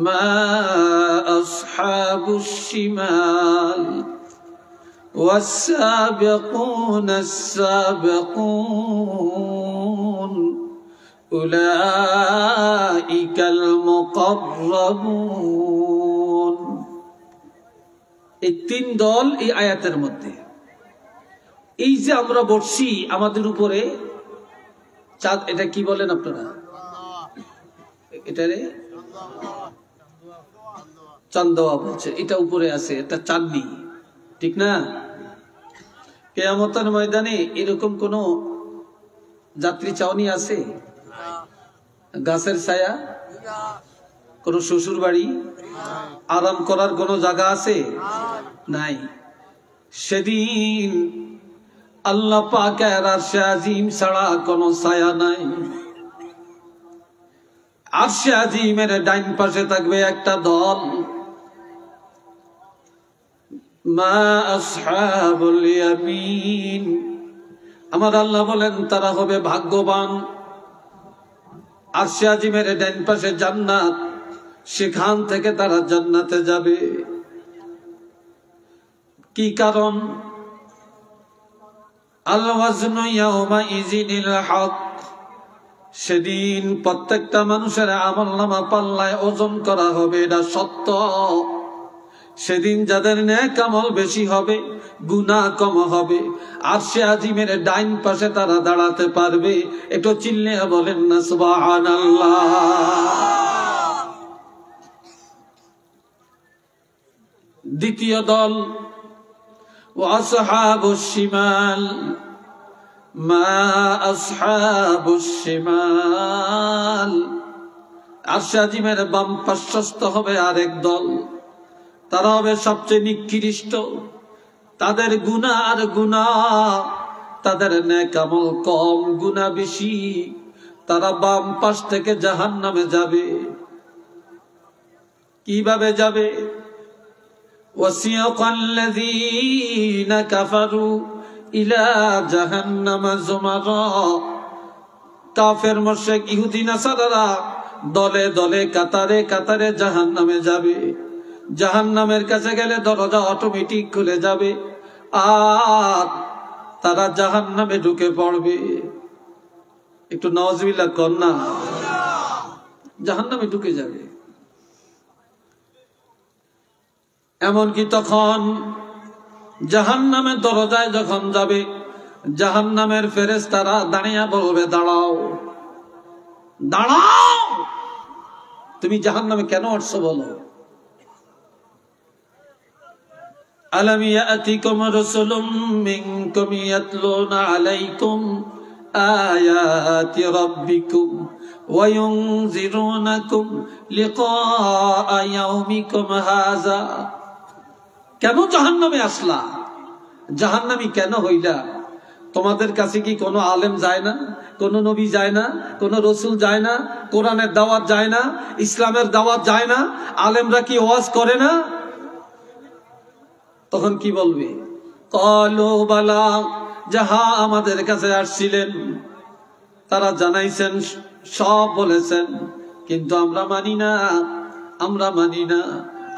মা আসহাবুশ শিমাল والسابقون السابقون أولئك المقربون। এই 3 দল এই আয়াতের মধ্যে। এই যে আমরা বসছি, আমাদের উপরে চাঁদ, এটা কি বলেন আপনারা? এটারে চান্দোয়া বলছে, এটা উপরে আছে, এটা চাঁদনি, ঠিক না? কিয়ামতের ময়দানে এরকম কোন যাত্রী চাউনি আছে? গাছের ছায়া, কোন শ্বশুর বাড়ি, আরাম করার কোন জায়গা আছে? নাই। সেদিন আল্লাহ পাকের আরশে আজিম ছাড়া কোন ছায়া নাই। আরশে আজিমের ডাইন পাশে থাকবে একটা দল, মা আসহাবুল ইয়ামিন। আমার আল্লাহ বলেন তারা হবে ভাগ্যবান। আরশে আজিমের ডান পাশে জান্নাত, সেখান থেকে তারা জান্নাতে যাবে। কি কারণ? আল ওয়াজনু ইয়াউমাইযিনিল হক। সেদিন প্রত্যেকটা মানুষের আমলনামা পাল্লায় ওজন করা হবে, এটা সত্য। সেদিন যাদের নেক আমল বেশি হবে, গুনাহ কম হবে। আরশে আজিমের ডাইন পাশে তারা দাঁড়াতে পারবে। একটু চিল্লে বলেন না সুবহানাল্লাহ। দ্বিতীয় দল, ওয়াসহাবুশ শিমাল মা আসহাবুশ শিমাল। আরশে আজিমের বাম পার্শ্বস্থ হবে আরেক দল, তারা হবে সবচেয়ে নিকৃষ্ট। তাদের গুনাহ আর গুনাহ, তাদের নেক আমল কম, গুনাহ বেশি। তারা বাম পাশ থেকে জাহান্নামে যাবে। কিভাবে যাবে? ওয়াসিয়াকাল্লাযীনা কাফারু ইলা জাহান্নামা যুমারা। কাফের মুশরিক ইহুদি নাসারারা দলে দলে কাতারে কাতারে জাহান্নামে যাবে। জাহান্নামের কাছে গেলে দরজা অটোমেটিক খুলে যাবে আর তারা জাহান্নামে ঢুকে পড়বে। একটু নাউজুবিল্লাহ কর না, জাহান্নামে ঢুকে যাবে। এমনকি তখন জাহান্নামের দরজায় যখন যাবে, জাহান্নামের ফেরেশতারা দাঁড়িয়ে বলবে, দাঁড়াও দাঁড়াও, তুমি জাহান্নামে কেন আসছো বলো। আলাম ইয়াতিকুম রাসূলুম মিনকুম ইয়াতলুনা আলাইকুম আয়াতি রাব্বিকুম ওয়া ইউনযিরুনাকুম লিকাআ ইয়াউমিকুম হাযা। কেন জাহান্নামে আসলা, জাহান্নামী কেন হইলা? তোমাদের কাছে কি কোনো আলেম যায় না, কোনো নবী যায় না, কোনো রসুল যায় না, কোরআনের দাওয়াত যায় না, ইসলামের দাওয়াত যায় না, আলেমরা কি ওয়াজ করে না? তখন কি বলবে? ক্বালু বালা, যাহা আমাদের কাছে আসছিলেন তারা জানাইছেন, সব বলেছেন, কিন্তু আমরা মানি না, আমরা মানি না,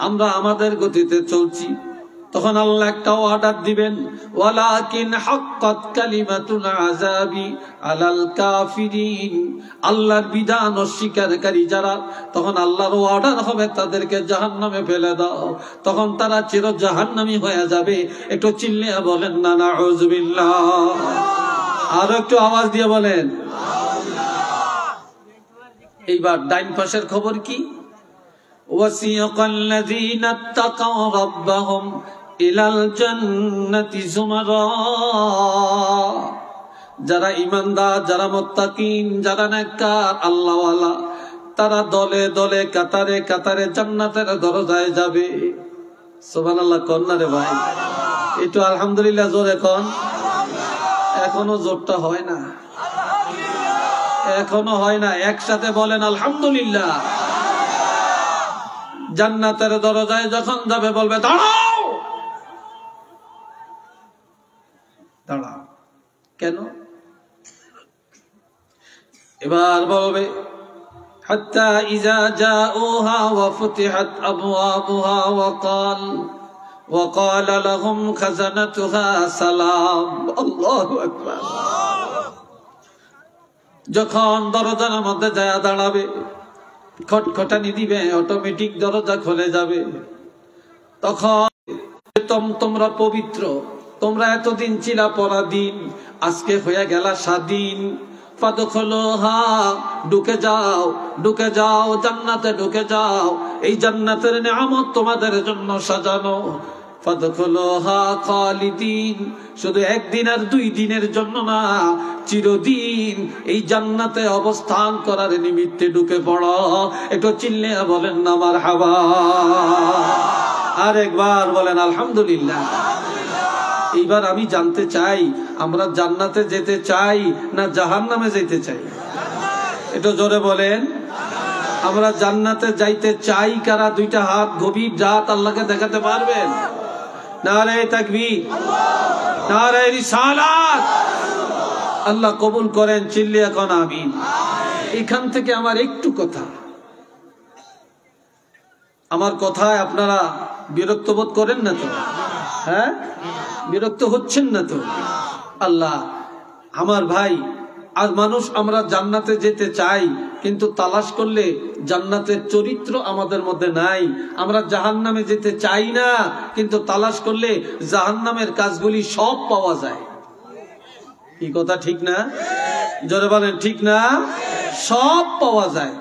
আমরা আমাদের গতিতে চলছি। তখন আল্লাহ একটা অর্ডার দিবেন, ওয়ালাকিন হাক্কাত কালিমাতুল আযাবি আলাল কাফিরিন। আল্লাহর বিধান অস্বীকারী যারা, তখন আল্লাহর অর্ডার হবে তাদেরকে জাহান্নামে ফেলে দাও। তখন তারা চির জাহান্নামী হয়ে যাবে। একটু চিল্লিয়ে বলেন না নাউযুবিল্লাহ। আর একটু আওয়াজ দিয়ে বলেন। এইবার ডাইন পাশের খবর কি? ওয়াসিয়াকাল্লাযীনা তাকাউ রাব্বাহুম ইলাল জান্নাতি যুমারা। যারা ঈমানদার, যারা মুত্তাকিন, যারা নেককার আল্লাহওয়ালা, তারা দলে দলে কাতারে কাতারে জান্নাতের দরজায় যাবে। সুবহানাল্লাহ কোন না রে ভাই? একটু আলহামদুলিল্লাহ জোরে কোন। এখনো জোরটা হয় না, এখনো হয় না। একসাথে বলেন আলহামদুলিল্লাহ। জান্নাতের দরজায় যখন যাবে বলবে, দাঁড়াও দাঁড়াও। কেন? এবার বলবে, হাত্তা ইযা জাউহা ওয়া ফুতিহাত আবওয়াবুহা ওয়া ক্বালা লাহুম খাজানাতুহা সালাম। আল্লাহু আকবার। যখন দরজার মধ্যে যায় দাঁড়াবে, খটখটানি দিবে, অটোমেটিক দরজা খুলে যাবে। তখন তোমরা পবিত্র, তোমরা এতদিন ছিলা পরাধীন, আজকে হয়ে গেলা স্বাধীন। ফাদখুলুহা, ঢুকে যাও, ঢুকে যাও, জান্নাতে ঢুকে যাও। এই জান্নাতের নিয়ামত তোমাদের জন্য সাজানো। ফাদখুলুহা খালিদিন, শুধু একদিন আর 2 দিনের জন্য না, চিরদিন এই জান্নাতে অবস্থান করার নিমিত্তে ঢুকে পড়ো। একটু চিল্লিয়ে বলেন না মারহাবা। আর একবার বলেন আলহামদুলিল্লাহ। এইবার আমি জানতে চাই, আমরা জান্নাতে যেতে চাই না জাহান্নামে যেতে চাই? একটু জোরে বলেন। আমরা জান্নাতে যাইতে চাই কারা? 2টা হাত গভীর রাত আল্লাহকে দেখাতে পারবেন? নারে তাকবীর, নারে রিসালাত। আল্লাহ কবুল করেন, চিল্লিয়ে কোন আমিন। এখান থেকে আমার একটু কথা, আমার কথায় আপনারা বিরক্ত বোধ করেন না তো? হ্যাঁ, বিরক্ত হচ্ছেন না তো? আল্লাহ আমার ভাই, আর মানুষ আমরা জান্নাতে যেতে চাই, কিন্তু তালাশ করলে জান্নাতের চরিত্র আমাদের মধ্যে নাই। আমরা জাহান্নামে যেতে চাই না, কিন্তু তালাশ করলে জাহান্নামের কাজগুলি সব পাওয়া যায়। কি কথা ঠিক না? জোরে বলেন ঠিক না? সব পাওয়া যায়।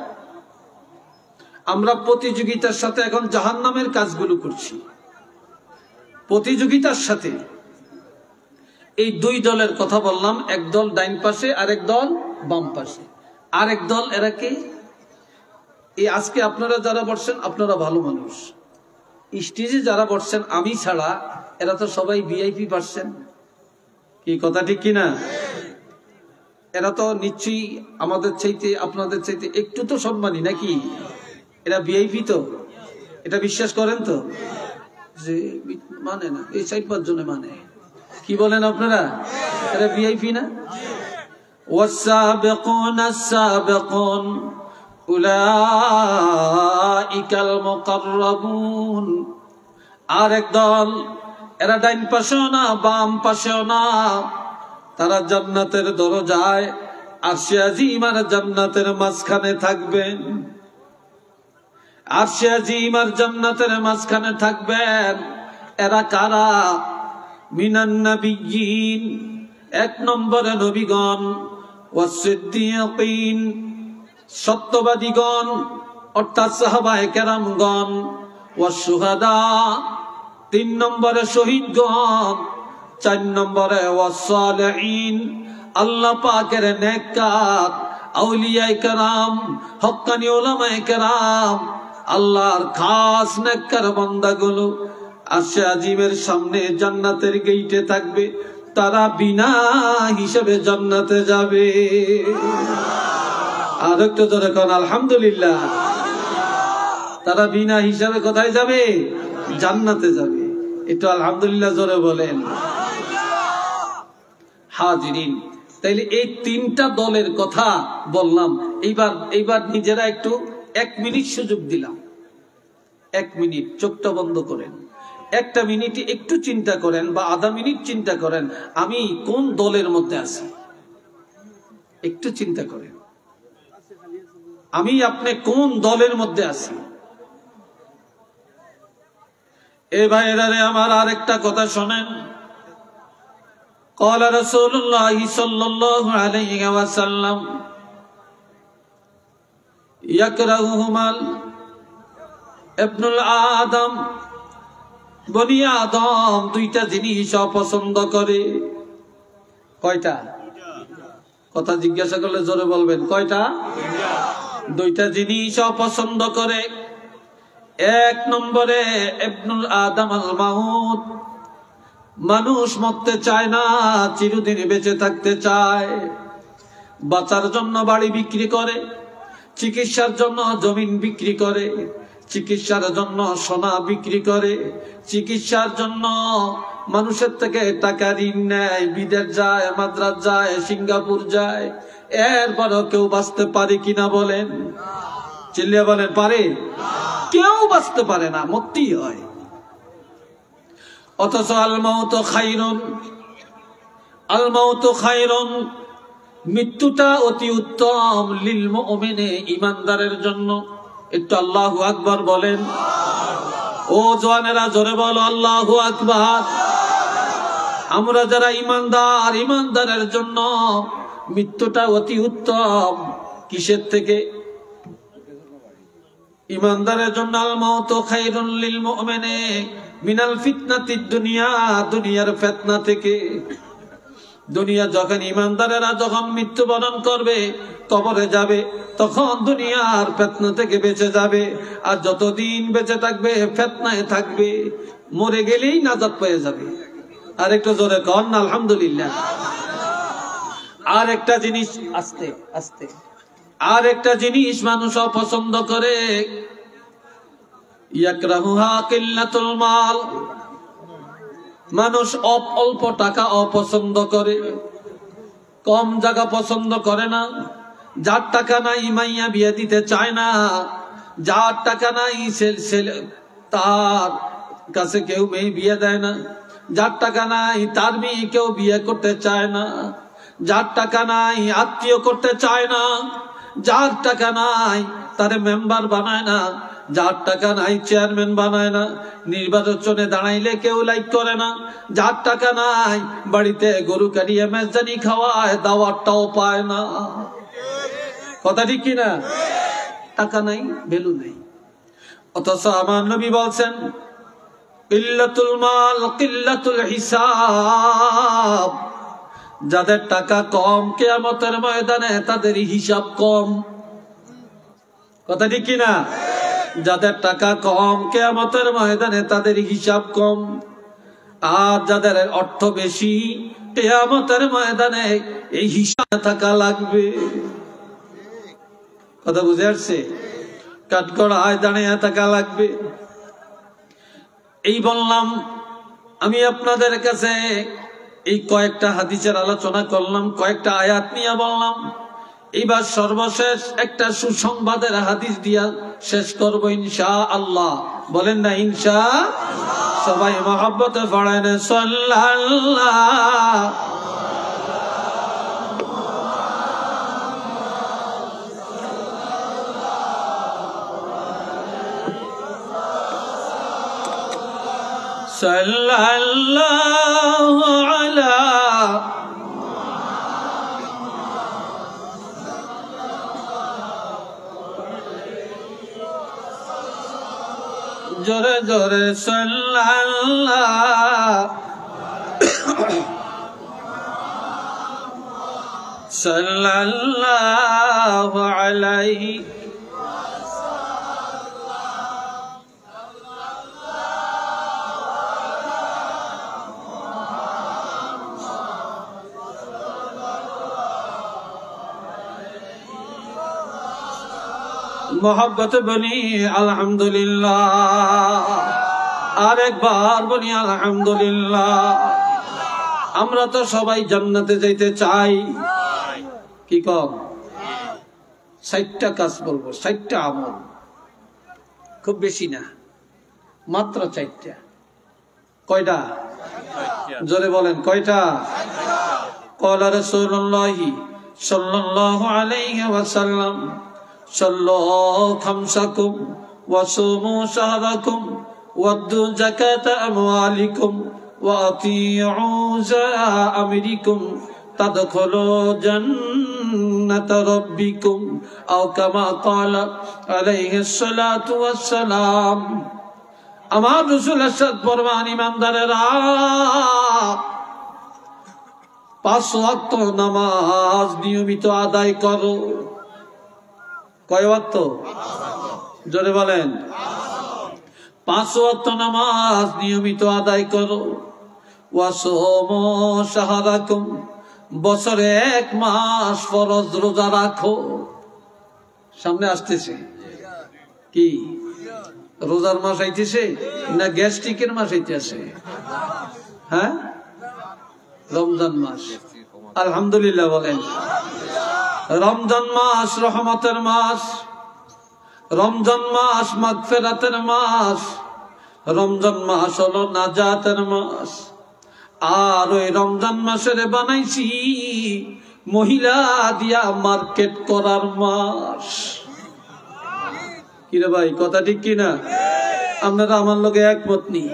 আমরা প্রতিযোগিতার সাথে এখন জাহান্নামের কাজগুলো করছি, প্রতিযোগিতার সাথে। এই 2 দলের কথা বললাম, এক দল ডাইন পাশে, আরেক দল বাম পাশে। আরেক দল এরা কে? এই আজকে আপনারা যারা বসছেন, আপনারা ভালো মানুষ। স্টেজে যারা বসছেন আমি ছাড়া, এরা তো সবাই ভিআইপি পাচ্ছেন। কি কথা ঠিক কিনা? এরা তো নিশ্চয়ই আমাদের চাইতে, আপনাদের চাইতে একটু তো সম্মানী নাকি? এরা ভিআইপি তো, এটা বিশ্বাস করেন তো? যে মানে না, এই 4-5 জনে মানে। কি বলেন আপনারা? এরা ভিআইপি না? ওয়াসাবিকুনা সাবিকুন উলাইকাল মুকাররাবুন। আর একদল, এরা ডাইন পাশেও না বাম পাশেও না, তারা জান্নাতের দরজায় আরশে আজিম আর জান্নাতের মাঝখানে থাকবেন। আরশে আজিম আর জান্নাতের মাঝখানে থাকবেন। এরা কারা? মিনান নাবিয়্যিন, এক নম্বরে নবীগণ, ওয়াসসিদ্দীকিন, সত্যবাদীগণ অর্থাৎ সাহাবায়ে কেরামগণ, ওয়াসশুহাদা, তিন নম্বরে শহীদগণ, চার নম্বরে ওয়াসসালিহিন, আল্লাহ পাকের নেককার আউলিয়ায়ে কেরাম, হক্কানি উলামায়ে কেরাম, আল্লাহর খাস নেককার বান্দাগুলো আরশে আজিমের সামনে জান্নাতের গেইটে থাকবে। তারা বিনা হিসাবে জান্নাতে যাবে। আর একটু জোরে কোন আলহামদুলিল্লাহ। তারা বিনা হিসাবে কোথায় যাবে? জান্নাতে যাবে। একটু আলহামদুলিল্লাহ জোরে বলেন। হাজিরিন, তাইলে এই তিনটা দলের কথা বললাম। এইবার নিজেরা একটু 1 মিনিট সুযোগ দিলাম। 1 মিনিট চোখটা বন্ধ করেন, 1 মিনিটে একটু চিন্তা করেন বা আধা মিনিট চিন্তা করেন, আমি কোন দলের মধ্যে আছি। একটু চিন্তা করেন, আমি আপনি কোন দলের মধ্যে আছি। এ ভাইরা রে আমার আরেকটা কথা শোনেন। قال رسول الله صلى الله عليه وسلم يكرههما ابن الآدم, বনি আদম দুইটা জিনিস অপছন্দ করে। কয়টা? কথা জিজ্ঞাসা করলে জোরে বলবেন। কয়টা? দুইটা জিনিস অপছন্দ করে। 1 নম্বরে ইবনুল আদম আল মাউত, মানুষ মরতে চায় না, চিরদিন বেঁচে থাকতে চায়। বাঁচার জন্য বাড়ি বিক্রি করে, চিকিৎসার জন্য জমিন বিক্রি করে, চিকিৎসার জন্য সোনা বিক্রি করে, চিকিৎসার জন্য মানুষের থেকে টাকা ঋণ নেয়, বিদেশ যায়, মাদ্রাজ যায়, সিঙ্গাপুর যায়। এরপরও কেউ বাঁচতে পারে কিনা বলেন? চিল্লিয়ে বলেন, পারে? কেউ বাঁচতে পারে না, মরতেই হয়। অথচ আল মাউতু খায়রুন, আল মাউতু খায়রুন, মৃত্যুটা অতি উত্তম, লিল মুমিনে, ঈমানদারের জন্য। একটু আল্লাহু আকবার বলেন। ও জওয়ানেরা জোরে বলো আল্লাহু আকবার। আমরা যারা ঈমানদার, ঈমানদারের জন্য মৃত্যুটা অতি উত্তম। কিসের থেকে? ঈমানদারের জন্য আল মাউতু খায়রুন লিল মুমিনে মিনাল ফিতনাতিদ দুনিয়া, দুনিয়ার ফিতনা থেকে। দুনিয়া যখন ঈমানদারেরা যখন মৃত্যুবরণ করবে, কবরে যাবে, তখন দুনিয়ার ফিতনা থেকে বেঁচে যাবে। আর যতদিন বেঁচে থাকবে ফিতনায় থাকবে, মরে গেলেই নাজাত পেয়ে যাবে। আর একটু জোরে কন আলহামদুলিল্লাহ। আর একটা জিনিস, আস্তে আস্তে, আর একটা জিনিস মানুষ অপছন্দ করে। ইয়াকরাহুহা কিল্লাতুল মাল, মানুষ অল্প টাকা অপছন্দ করে, কম জায়গা পছন্দ করে না। যার টাকা নাই মাইয়া বিয়ে দিতে চায় না, যার টাকা নাই তার কাছে কেউ মেয়ে বিয়ে দেয় না, যার টাকা নাই তার মেয়ে কেউ বিয়ে করতে চায় না, যার টাকা নাই আত্মীয় করতে চায় না, যার টাকা নাই তার মেম্বার বানায় না, যার টাকা নাই চেয়ারম্যান বানায় না, নির্বাচনে দাঁড়াইলে কেউ লাইক করে না, যার টাকা নাই বাড়িতে গরু কাটিয়ে মেজদানি খাওয়ায়, দাওয়াতটাও পায় না। কথা ঠিক কিনা? টাকা নাই, ভ্যালু নাই। অথচ আমার নবী বলছেন কিল্লাতুল মাল কিল্লাতুল হিসাব, যাদের টাকা কম কিয়ামতের ময়দানে তাদের হিসাব কম। কথা ঠিক কিনা? যাদের টাকা কম কিয়ামতের ময়দানে তাদের হিসাব কম। আর যাদের অর্থ বেশি, কিয়ামতের ময়দানে এই হিসাব থাকা লাগবে। কথা বুঝে আসছে? কাঠগড়ায় দাঁড়িয়ে থাকা লাগবে। এই বললাম, আমি আপনাদের কাছে এই কয়েকটা হাদিসের আলোচনা করলাম, কয়েকটা আয়াত নিয়ে বললাম। এবার সর্বশেষ একটা সুসংবাদের হাদিস দিয়া শেষ করব ইনশাআল্লাহ। বলেন না ইনশাআল্লাহ। সবাই মহব্বতে পড়েন সাল্লাল্লাহু সাল্লাল্লাহু আলা জোরে জোরে সাল্লাল্লাহু আলাইহি मोहब्बत बनी अल्हम्दुलिल्लाह। आरेकबार बनी अल्हम्दुलिल्लाह। আমরা তো সবাই জান্নাতে যাইতে চাই। কি কম 60টা কাজ বলবো, 60টা আমল, খুব বেশি না, মাত্র 4টা। কয়টা? জোরে বলেন কয়টা? قال رسول الله صلى الله عليه وسلم صلوا خمسكم وصوموا شهركم وادوا زكاة أموالكم وأطيعوا أمركم تدخلوا جنة ربكم أو كما قال عليه الصلاة والسلام। আমার রাসূল ارشاد ফরমান ইমানদারেরা 5 ওয়াক্ত নামাজ নিয়মিত আদায় করো। কয় ওয়াক্ত? জোরে বলেন। 5 ওয়াক্ত নামাজ নিয়মিত আদায় করো। ওয়াসুমু শাহরাকুম, বছরে 1 মাস ফরজ রোজা রাখো। সামনে আসতেছে কি? রোজার মাস আইতেছে না গ্যাস্ট্রিকের মাস আইতেছে? হ্যাঁ, রমজান মাস। আলহামদুলিল্লাহ বলেন। রমজান মাস রহমতের মাস, রমজান মাস মাগফিরাতের মাস, রমজান মাস হলো নাজাতের মাস। আর ওই রমজান মাসের বানাইছি মহিলা দিয়া মার্কেট করার মাস। কিরে ভাই, কথা ঠিক কিনা? আপনারা আমার লগে একমত নি?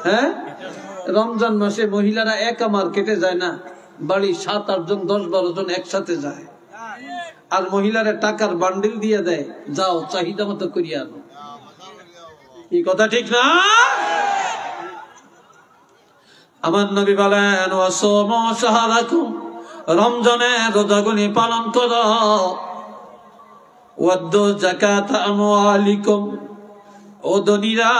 হ্যাঁ, রমজান মাসে মহিলারা একা মার্কেটে যায় না, বাড়ি 7-8 জন 10-12 জন একসাথে যায়। আর মহিলারা টাকার বান্ডিল দিয়ে দেয়, যাও চাহিদা মতো করিয়া আনো। এই কথা ঠিক না? আমার নবী বলেন ওয়াসুমু শাহরাকুম, রমজানের রোজাগুলি পালন করো। ওয়াদ্দু যাকাত আমওয়ালিকুম, ও ধনীরা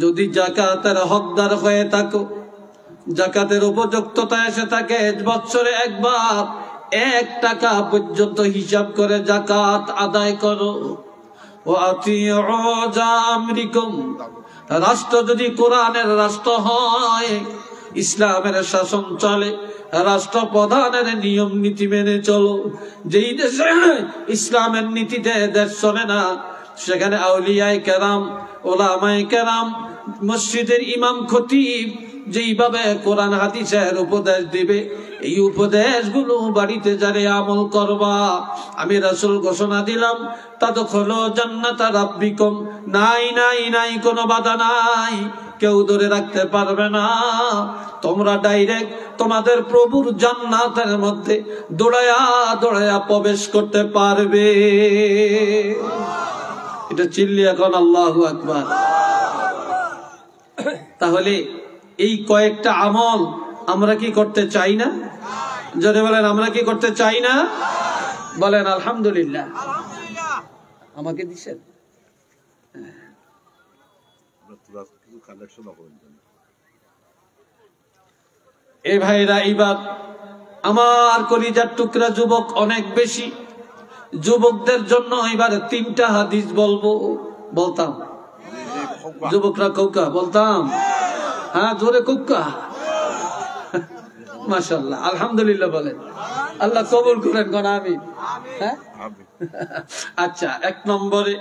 যদি যাকাতের হকদার হয়ে থাকো, যাকাতের উপযুক্ততা এসে থাকে, বছরে একবার 1 টাকা পর্যন্ত হিসাব করে যাকাত আদায় করো। আমরিকুম, রাষ্ট্র যদি কোরআনের রাষ্ট্র হয়, ইসলামের শাসন চলে, রাষ্ট্র প্রধানের নিয়ম নীতি মেনে চলো। যেই দেশে ইসলামের নীতিতে দেশ চলে না, সেখানে আউলিয়ায়ে কেরাম, ওলামায়ে কেরাম, মসজিদের ইমাম খতিব যেইভাবে কোরআন হাদিসের উপদেশ দিবে, এই উপদেশগুলো বাড়িতে যারে আমল করবা, আমি রাসূল ঘোষণা দিলাম তাদখুলু জান্নাতা রাব্বিকুম। নাই নাই নাই, কোনো বাধা নাই, কেউ ধরে রাখতে পারবে না। তোমরা ডাইরেক্ট তোমাদের প্রভুর জান্নাতের মধ্যে দৌড়ায়া দৌড়ায়া প্রবেশ করতে পারবে। এটা চিল্লি এখন আল্লাহু আকবার। তাহলে এই কয়েকটা আমল আমরা কি করতে চাই না? জোরে বলেন, আমরা কি করতে চাই না? বলেন আলহামদুলিল্লাহ। আমাকে দিছেন এই ভাইরা। এইবার আমার কলিজার টুকরা যুবক অনেক বেশি, যুবকদের জন্য এবার 3টা হাদিস বলবো। বলতাম যুবকরা কৌকা বলতাম? হ্যাঁ, জোরে কৌকা। মাশাআল্লাহ, আলহামদুলিল্লাহ বলেন। আল্লাহ কবুল করেন কোন আমিন। হ্যাঁ আচ্ছা, 1 নম্বরে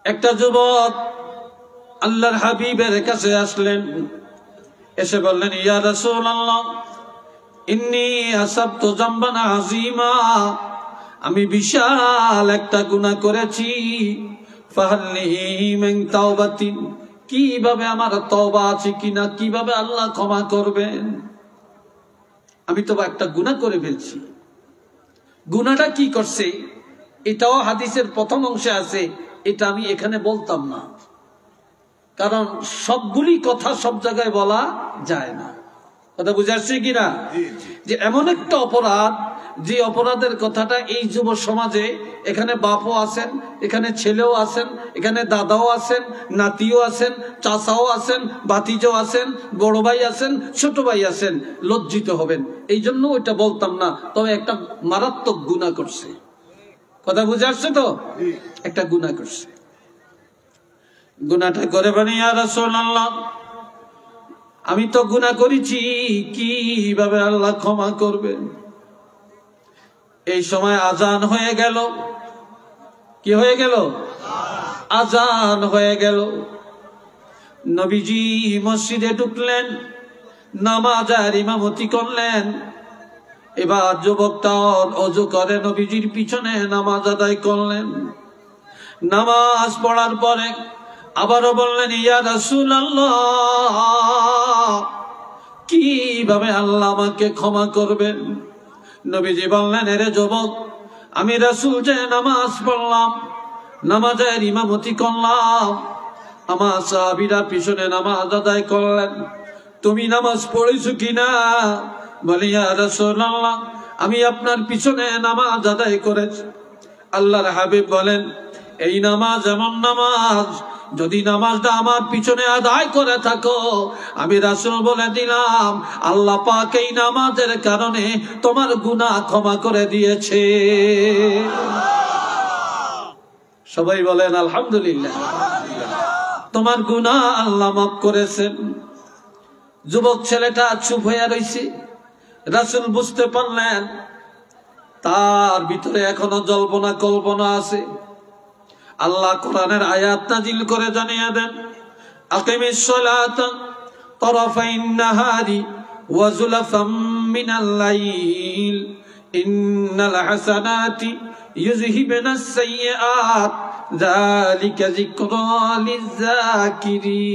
একটা যুবক আল্লাহর হাবিবের কাছে আসলেন, এসে বললেন, ইয়া রাসূলুল্লাহ ইন্নী আসাবতু যামবান আযীমা, আমি বিশাল একটা গুনাহ করেছি, ফাহাল্লি মিন তাওবাতিন, কিভাবে আমার তওবা আছে কিনা, কিভাবে আল্লাহ ক্ষমা করবেন? আমি তো একটা গুনাহ করে ফেলছি। গুনাহটা কি করছে এটাও হাদিসের প্রথম অংশে আছে, এটা আমি এখানে বলতাম না, কারণ সবগুলি কথা সব জায়গায় বলা যায় না। কথা বুঝে আসছে কিনা? যে এমন একটা অপরাধ, যে অপরাধের কথাটা এই যুব সমাজে, এখানে বাপও আছেন, এখানে ছেলেও আছেন, এখানে দাদাও আছেন, নাতিও আছেন, চাচাও আছেন, ভাতিজাও আছেন, বড় ভাই আছেন, ছোট ভাই আছেন, লজ্জিত হবেন, এই জন্য ওইটা বলতাম না। তবে একটা মারাত্মক গুনাহ করছে। কথা বুঝে আসছে তো? একটা গুনাহ করছে। গুনাহটা করে বলি, ইয়া রাসূলুল্লাহ আমি তো গুনাহ করেছি, কিভাবে আল্লাহ ক্ষমা করবেন? এই সময় আজান হয়ে গেল। কি হয়ে গেল? আজান হয়ে গেল। নবীজি মসজিদে ঢুকলেন, নামাজের ইমামতি করলেন। এবার যুবকটা ওযু করে নবীজির পিছনে নামাজ আদায় করলেন। নামাজ পড়ার পরে আবারও বললেন, ইয়া রাসূলুল্লাহ কিভাবে আল্লাহ আমাকে ক্ষমা করবেন? নবীজি বললেন, এরে যুবক, আমি রাসূল যে নামাজ পড়লাম, নামাজের ইমামতি করলাম, আমার সাহাবীরা পিছনে নামাজ আদায় করলেন, তুমি নামাজ পড়েছো কিনা? বলি, ইয়া রাসূলুল্লাহ আমি আপনার পিছনে নামাজ আদায় করেছি। আল্লাহর হাবিব বলেন, এই নামাজ এমন নামাজ, যদি নামাজটা আমার পিছনে আদায় করে থাকো, আমি রাসূল বলে দিলাম আল্লাহ পাক এই নামাজের কারণে তোমার গুনাহ ক্ষমা করে দিয়েছে। সবাই বলেন আলহামদুলিল্লাহ। তোমার গুনাহ আল্লাহ মাফ করেছেন। যুবক ছেলেটা চুপ হয়ে রইছে। রাসূল বুঝতে পারলেন তার ভিতরে এখনো জল্পনা কল্পনা আছে। আল্লাহ কোরআনের আয়াত নাজিল করে জানিয়ে দেন, আকিমিস সালাতা তারাফাইন নাহারি ওয়া যুলাফাম মিনাল লাইল ইন্নাল হাসানাতি ইউযহিবুনাস সাইয়্যাত যালিকা যিকরা লিয-যাকিরিন।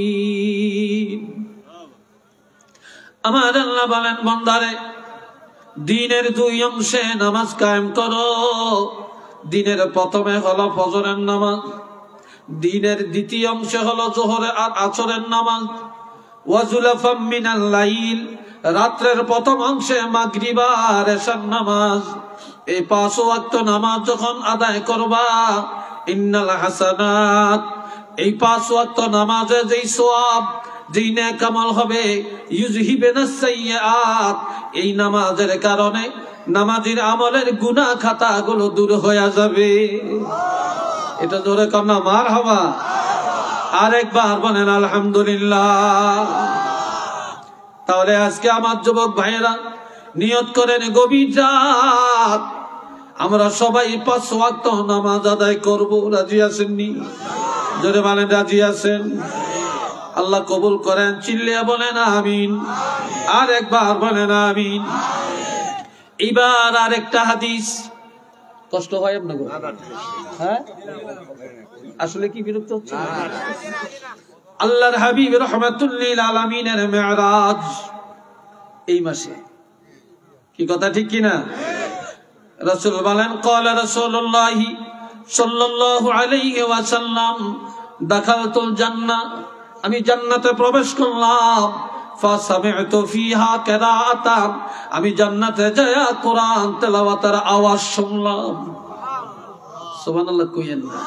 আমার আল্লাহ বলেন, বান্দারে দিনের 2 অংশে নামাজ কায়েম করো। দিনের প্রথমে হলো ফজরের নামাজ, দিনের দ্বিতীয় অংশে হলো যোহরের আর আসরের নামাজ। ওয়া যুলাফাম মিনাল লাইল, রাতের প্রথম অংশে মাগরিব আর এশার নামাজ। এই 5 ওয়াক্ত নামাজ যখন আদায় করবা, ইন্নাল হাসানাত, এই 5 ওয়াক্ত নামাজে যেই সওয়াব, যেই নেক আমল হবে, ইউযহিবুনাস সাইয়্যাত, এই নামাজের কারণে নামাজের আমলের গুনাহ খাতাগুলো দূর হয়ে যাবে। এটা জোরে কন্যা মারহাবা। আরেকবার বলেন আলহামদুলিল্লাহ। তাহলে আজকে আমার যুবক ভাইয়েরা নিয়ত করেন, গভীর রাত আমরা সবাই 5 ওয়াক্ত নামাজ আদায় করব। রাজি আছেননি? জোরে বলেন রাজি আছেন? আল্লাহ কবুল করেন। চিল্লিয়া বলেন আমিন। আর একবার বলেন আমিন। এবার আরেকটা হাদিস। কষ্ট হয় আপনাকে? হ্যাঁ, আসলে কি বিরক্ত হচ্ছে? আল্লাহর হাবিব রাহমাতুল লিল আলামিনের মিরাজ এই মাসে। কি কথা ঠিক কিনা? রাসূল বলেন, ক্বালা রাসূলুল্লাহ সাল্লাল্লাহু আলাইহি ওয়াসাল্লাম, দাখালতুল জান্নাহ, আমি জান্নাতে প্রবেশ করলাম। ফাসামি'তু ফিহা কিরাআতান, আমি জান্নাতে যায় কোরআন তেলাওয়াতের আওয়াজ শুনলাম। সুবহানাল্লাহ কইেন না।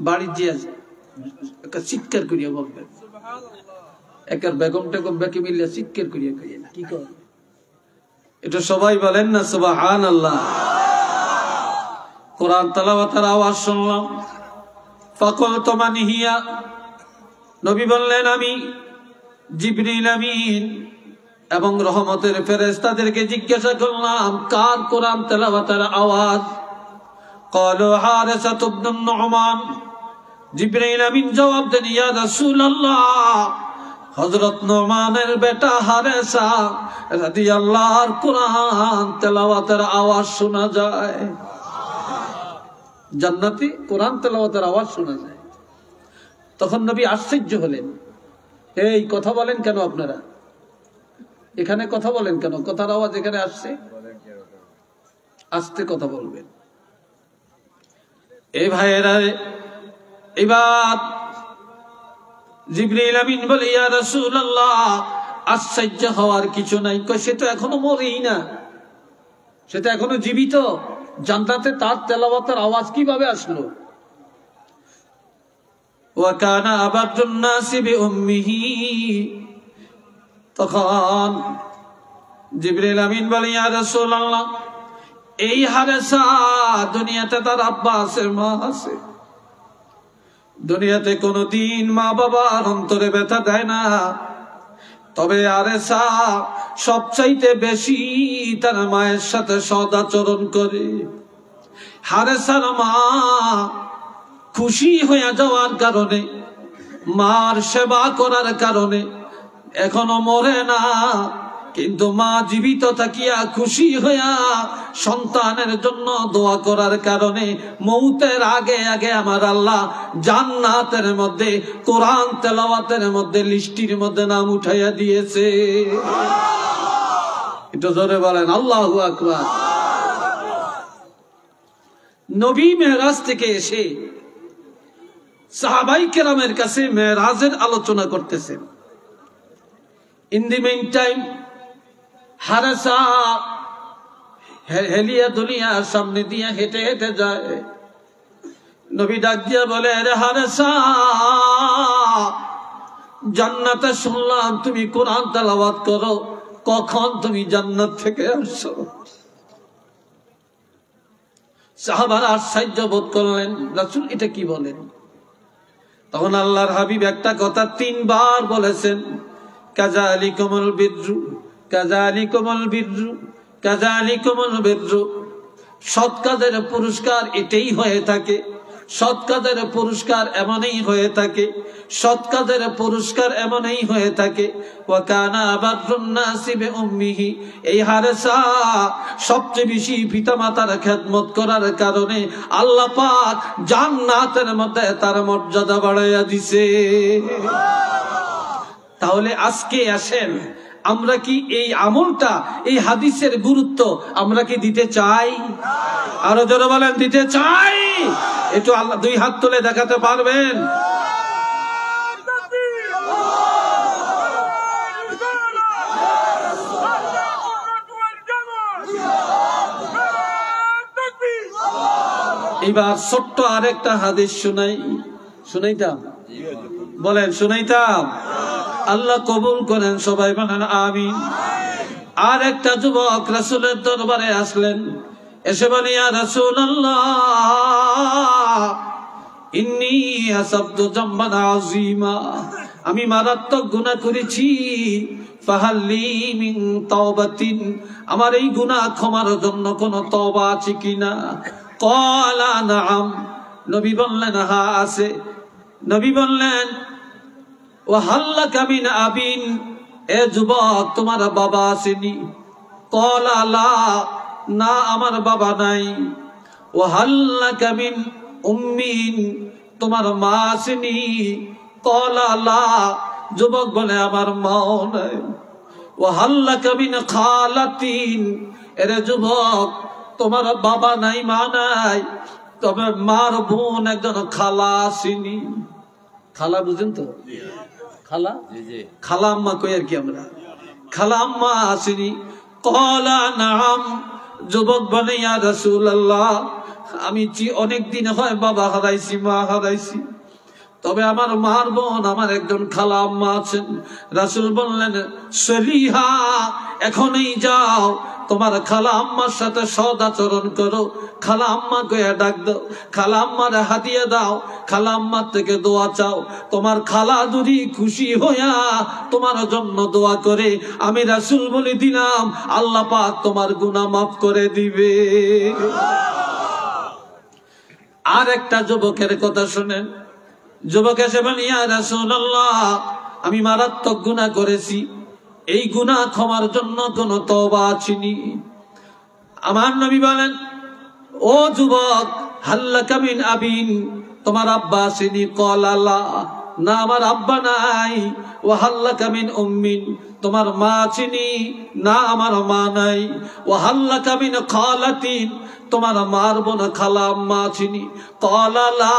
বাড়ি যে একটা চিৎকার করিয়া বলবেন, একার বেগম টেগম বেকে মিলে চিৎকার করিয়া কইেন কি কর, এটা সবাই বলেন না সুবহানাল্লাহ। কোরআন তেলাওয়াতের আওয়াজ শুনলাম। ফাকুলতু মান হিয়া, নবী বললেন আমি জিবরিল আমিন। এবং রহমতের ফেরেশতাদেরকে জিজ্ঞাসা করলাম কার কোরআন তেলাওয়াতের আওয়াজ? ক্বালু হারিসা ইবনে নু'মান। জিবরাইল আমিন জবাব দেন, ইয়া রাসূলুল্লাহ, হযরত নু'মানের বেটা হারিসা রাদিয়াল্লাহর কোরআন তেলাওয়াতের আওয়াজ শোনা যায়। জান্নাতি কোরআন তেলাওয়াতের আওয়াজ শোনা যায়। তখন নবী আশ্চর্য হলেন, এই কথা বলেন কেন আপনারা? এখানে কথা বলেন কেন? কথার আওয়াজ এখানে আসছে, আস্তে কথা বলবেন। এই ভাইয়েরা, এবার জিবরাইল আমিন বলে, ইয়া রাসূলুল্লাহ, আশ্চর্য হওয়ার কিছু নাই। কই সে তো এখনো মরেই না, সে তো এখনো জীবিত। জান্নাতে তার তেলাওয়াতের আওয়াজ কিভাবে আসলো? ওয়া কানা আবাদুন নাসি বিউম্মিহি। তখন জিবরাইল আমিন বলে, ইয়া রাসূলুল্লাহ, এই হারিসা দুনিয়াতে তার আব্বা আছে, মা আছে। দুনিয়াতে কোনদিন মা বাবার অন্তরে ব্যথা দেয় না, তবে হারিসা সবচাইতে বেশি তার মায়ের সাথে সদাচরণ করে। হারিসার মা খুশি হয়ে যাওয়ার কারণে, মার সেবা করার কারণে এখনো মরে না, কিন্তু মা জীবিত থাকিয়া খুশি হইয়া সন্তানের জন্য দোয়া করার কারণে মৌতের আগে আগে আমার আল্লাহ জান্নাতের মধ্যে কোরআন তেলাওয়াতের মধ্যে লিস্টির মধ্যে নাম উঠাইয়া দিয়েছে। এটা জোরে বলেন আল্লাহু আকবার। নবী মেরাজ থেকে এসে সাহাবাই কেরামের কাছে মেরাজের আলোচনা করতেছেন। ইন দি মেইন টাইম হারিসা হেলিয়া দুনিয়া সামনে দিয়ে হেঁটে হেঁটে যায়। নবী ডাক দিয়া বলে, আরে হারিসা, জান্নাতে শুনলাম তুমি কোরআন তেলাওয়াত করো, কখন তুমি জান্নাত থেকে আসছো? সাহাবারা আশ্চর্য বোধ করলেন, রাসূল এটা কি বলেন? তখন আল্লাহর হাবিব একটা কথা 3 বার বলেছেন, কাযালিকুমুল বিররু, কাযালিকুমুল বিররু, কাযালিকুমুল বিররু। সৎ কাজের পুরস্কার এটাই হয়ে থাকে, সৎ কাজের পুরস্কার এমনই হয়ে থাকে, সৎ কাজের পুরস্কার এমনই হয়ে থাকে। ওয়া কানা আবাদুন নাসি বিউম্মিহি। এই হারিসা সবচেয়ে বেশি পিতামাতার খেদমত করার কারণে আল্লাহ পাক জান্নাতের মধ্যে তার মর্যাদা বাড়াইয়া দিছে। তাহলে আজকে আসেন, আমরা কি এই আমলটা, এই হাদিসের গুরুত্ব আমরা কি দিতে চাই? আরো জোরে বলেন, দিতে চাই। একটু আল্লাহ 2 হাত তুলে দেখাতে পারবেন? এবার ছোট্ট আরেকটা হাদিস শুনাইতাম, বলেন শুনাইতাম? আল্লাহ কবুল করেন, সবাই বলেন আমিন। আর একটা যুবক রাসূলের দরবারে আসলেন, এসে বলে, ইয়া রাসূলুল্লাহ, ইন্নী আসাবতু যামবান আযীমা। আমি মারাত্মক গুনাহ করেছি, ফাহাল্লি মিন তাওবাতিন। আমার এই গুনাহ ক্ষমার জন্য কোন তওবা আছে কিনা? ক্বালা নাআম। নবী বললেন, হ্যাঁ আছে। নবী বললেন, ওয়া হাল্লাকা মিন আবিন। এ যুবক, তোমার বাবা আসেনি? ক্বালা লা। না, আমার বাবা নাই। ওয়া হাল্লাকা মিন উম্মিন। তোমার মা আসেনি? ক্বালা লা। যুবক বলে, আমার মাও নাই। ওয়া হাল্লাকা মিন খালাতিন। এরে যুবক, তোমার বাবা নাই, মা নাই, তবে মার বোন একজন খালা আসেনি। খালা বুঝেন তো? খালা, খালা আম্মা কই আর কি আমরা, খালা আম্মা আসেনি। ক্বালা নাআম। যুবক বলে, ইয়া রাসূলুল্লাহ, আমি অনেক দিন হয় বাবা হারাইছি, মা হারাইছি, তবে আমার মার বোন, আমার একজন খালা আম্মা আছেন। রাসূল বললেন, সলিহা, এখনই যাও তোমার খালা আম্মার সাথে সদ আচরণ করো, খালা আম্মা কয়ে ডাক দাও, খালা আম্মার হাদিয়া দাও, খালা আম্মার থেকে দোয়া চাও। তোমার খালা যদি খুশি হইয়া তোমার জন্য দোয়া করে, আমি রাসূল বলে দিলাম আল্লাহ পাক তোমার গুনাহ মাফ করে দিবে। আর একটা যুবকের কথা শুনেন। যুবক এসে বলে, ইয়া রাসূলুল্লাহ, আমি মারাত্মক গুনাহ করেছি, এই গুনাহ ক্ষমার জন্য কোন তওবা আছেনি? আমার নবী বলেন, ও যুবক, হাল্লাকা মিন আবিন, তোমার আব্বা আসেনি? ক্বালা লা, না আমার আব্বা নাই। ওয়া হাল্লাকা মিন উম্মিন, তোমার মা আছেনি? না আমার মা নাই। ওয়া হাল্লাকা মিন খালাতিন, তোমার মার বোন খালা আম্মা আছেনি? ক্বালা লা,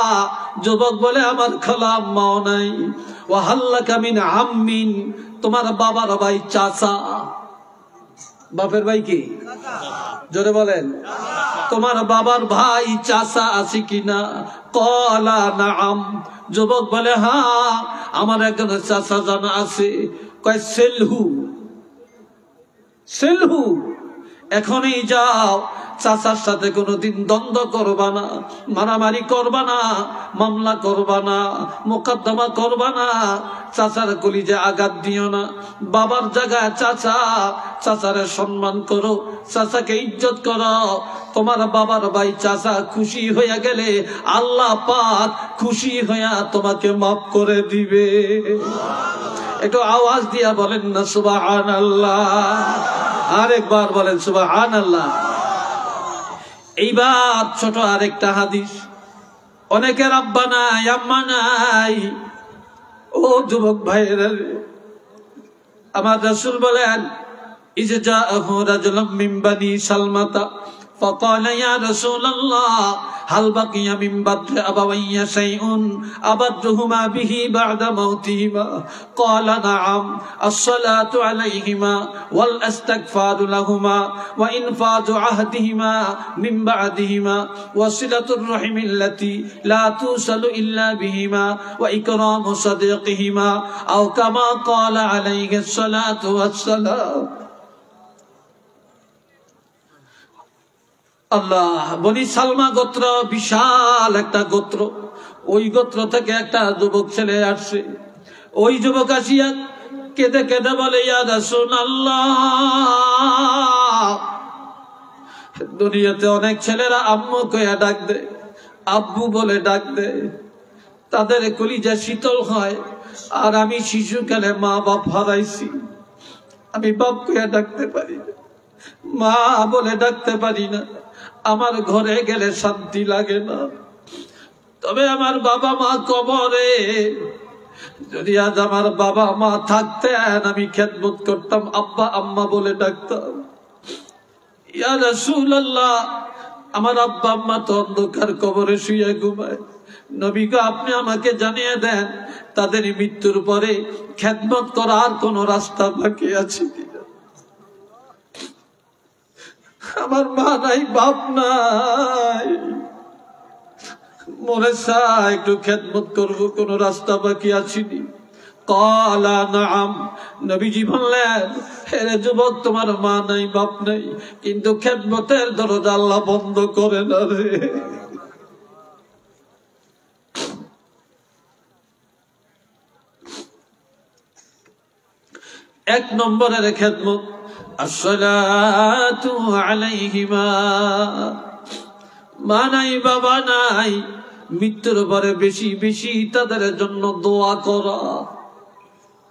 যুবক বলে আমার খালা আম্মাও নাই। ওয়া হাল্লাকা মিন আম্মিন, তোমার বাবার ভাই চাচা, বাপের ভাই কি? জোরে বলেন। তোমার বাবার ভাই চাচা আছে কিনা? ক্বালা নাআম, যুবক বলে হ্যাঁ আমার একজন চাচা জানা আছে। কয় সেলহু, সেলহু, এখনই যাও, চাচার সাথে কোনোদিন দ্বন্দ্ব করবা না, মারামারি করবা না, মামলা করবা না, মোকদ্দমা করবা না, চাচার কলিজে আঘাত দিও না। বাবার জায়গায় চাচা, চাচারে সম্মান করো, চাচাকে ইজ্জত করো। তোমার বাবার ভাই চাচা খুশি হইয়া গেলে আল্লাহ পাক খুশি হইয়া তোমাকে মাফ করে দিবে। একটু আওয়াজ দিয়া বলেন না সুবহানাল্লাহ। আরেকবার বলেন সুবহানাল্লাহ। এইবার ছোট আরেকটা হাদিস। অনেকের আব্বা নাই, আম্মা নাই। ও যুবক ভাইয়েরা, আমার রাসূল বলেন, ইযা জাআহু রাজুলুম মিন বানি সালমাতা فقال يا رسول الله هل بقي من بدر أبوي شيء أبدهما به بعد موتهما؟ قال نعم، الصلاة عليهما والاستغفار لهما وإنفاذ عهدهما من بعدهما وصلة الرحم التي لا توصل إلا بهما وإكرام صديقهما أو كما قال عليه الصلاة والسلام। আল্লাহ, বনি সালমা গোত্র বিশাল একটা গোত্র। ওই গোত্র থেকে একটা যুবক ছেলে আসছে। ওই যুবক আসিয়া কেঁদে কেঁদে বলে, ইয়া রাসূলুল্লাহ, দুনিয়াতে অনেক ছেলেরা আম্মু কইয়া ডাক দেয়, আব্বু বলে ডাক দেয়, তাদের কলিজা শীতল হয়। আর আমি শিশুকালে মা বাপ হারাইছি, আমি বাপ কইয়া ডাকতে পারি না, মা বলে ডাকতে পারি না, আমার ঘরে গেলে শান্তি লাগে না। তবে আমার বাবা মা কবরে, যদি আজ আমার বাবা মা থাকতেন আমি খেদমত করতাম, আব্বা আম্মা বলে ডাকতাম। ইয়া রাসূলুল্লাহ, আমার আব্বা আম্মা তো অন্ধকার কবরে শুয়ে ঘুমায়, নবী গো আপনি আমাকে জানিয়ে দেন তাদের মৃত্যুর পরে খেদমত করার কোন রাস্তা বাকি আছে কিনা? আমার মা নাই, বাপ নাই, মনে চায় একটু খেদমত করবো, কোন রাস্তা বাকি আছিনি? ক্বালা নাআম, নবীজি বললেন, হে যুবক, তোমার মা নাই, বাপ নাই, কিন্তু খেদমতের দরজা আল্লাহ বন্ধ করে না রে। এক নম্বরের খেদমত আসসালাতু আলাইহিমা। মা নাই, বাবা নাই, মৃত্যুর পরে বেশি বেশি তাদের জন্য দোয়া করা,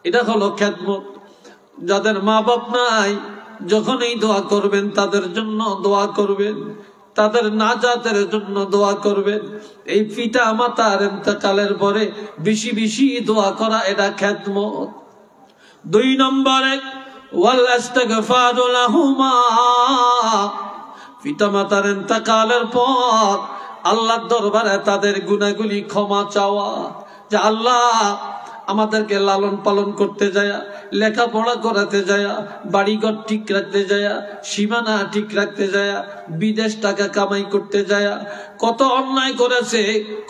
এটা হলো খেদমত। যাদের মা বাপ নাই, যখন এই দোয়া করবেন তাদের জন্য দোয়া করবেন, তাদের নাজাতের জন্য দোয়া করবেন। এই পিতা মাতার ইন্তেকালের পরে বেশি বেশি দোয়া করা, এটা খেদমত। দুই নম্বরে ওয়াল ইস্তিগফারু লাহুমা, পিতা মাতার ইন্তেকালের পর আল্লাহর দরবারে তাদের গুনাহগুলি ক্ষমা চাওয়া, যে আল্লাহ আমাদেরকে লালন পালন করতে যায়, লেখাপড়া করাতে যায়, বাড়িঘর ঠিক রাখতে যায়, সীমানা ঠিক রাখতে যায়, বিদেশ টাকা কামাই করতে যায়, কত অন্যায় করেছে,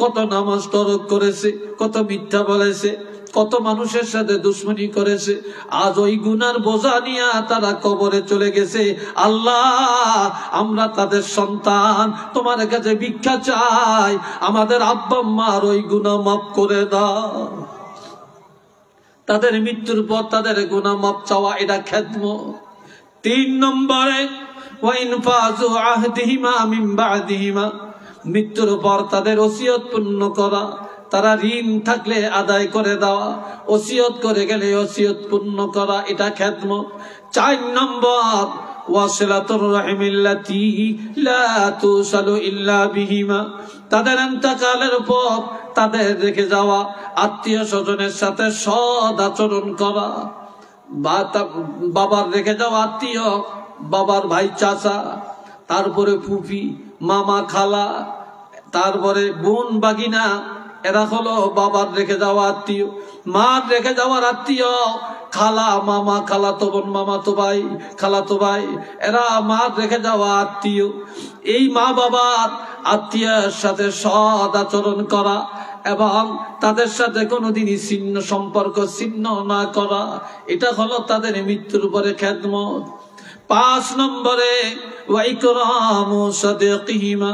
কত নামাজ তরক করেছে, কত মিথ্যা বলেছে, কত মানুষের সাথে দুশ্মনী করেছে, আজ ওই গুনার বোঝা নিয়ে তারা কবরে চলে গেছে। আল্লাহ, আমরা তাদের সন্তান, তোমার কাছে ভিক্ষা চাই, আমাদের আব্বা আম্মার ওই গুনাহ মাফ করে দাও। তাদের মৃত্যুর পর তাদের গুনাহ মাফ চাওয়া, এটা খেদমত। 3 নম্বরে ওয়াইন ফাজু আহদিহিমা মিন বাদিহিমা, মৃত্যুর পর তাদের ওসিয়ত পূর্ণ করা, তারা ঋণ থাকলে আদায় করে দেওয়া, ওসিয়ত করে গেলে ওসিয়ত পূর্ণ করা, এটা খেদমত। 4 নম্বর ওয়াসিলাতুর রাহিমিল্লাতি লা তুসালু ইল্লা বিহিমা, তাদের ইন্তেকালের পর তাদের রেখে যাওয়া আত্মীয় স্বজনের সাথে সৎ আচরণ করা। বাবার রেখে যাওয়া আত্মীয়, বাবার ভাই চাচা, তারপরে ফুফি, মামা, খালা, তারপরে বোন বাগিনা, এরা হলো বাবার রেখে যাওয়া আত্মীয়। মার রেখে যাওয়ার আত্মীয় খালা, মামা, খালাতো বোন, মামাতো ভাই, খালাতো ভাই, এরা মার রেখে যাওয়া আত্মীয়। এই মা বাবার আত্মীয়ের সাথে সৎ আচরণ করা এবং তাদের সাথে কোনোদিনই ছিন্ন সম্পর্ক ছিন্ন না করা, এটা হলো তাদের মৃত্যুর পরে খেদমত। 5 নম্বরে ওয়া ইকরামু সাদিকিহিমা,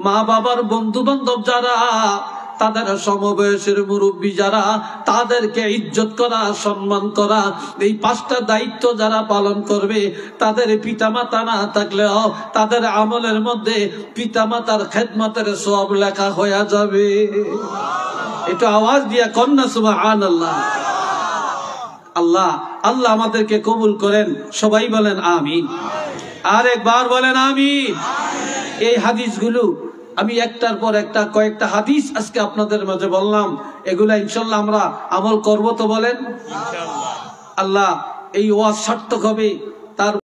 মা বাবার বন্ধু বান্ধব যারা, তাদের সমবয়সের মুরব্বী যারা, তাদেরকে ইজ্জত করা, সম্মান করা, এই 5টা দায়িত্ব যারা পালন করবে, তাদের পিতামাতা না থাকলেও তাদের আমলের মধ্যে পিতামাতার খেদমতের সওয়াব লেখা হয়ে যাবে। এটা আওয়াজ দিয়া কন্যা সুবহানাল্লাহ। আল্লাহ আল্লাহ আমাদেরকে কবুল করেন, সবাই বলেন আমিন। আর একবার বলেন আমিন। এই হাদিসগুলো আমি একটার পর একটা কয়েকটা হাদিস আজকে আপনাদের মাঝে বললাম, এগুলা ইনশাআল্লাহ আমরা আমল করব তো বলেন ইনশাআল্লাহ। আল্লাহ এই ওয়াজ সার্থক হবে। তার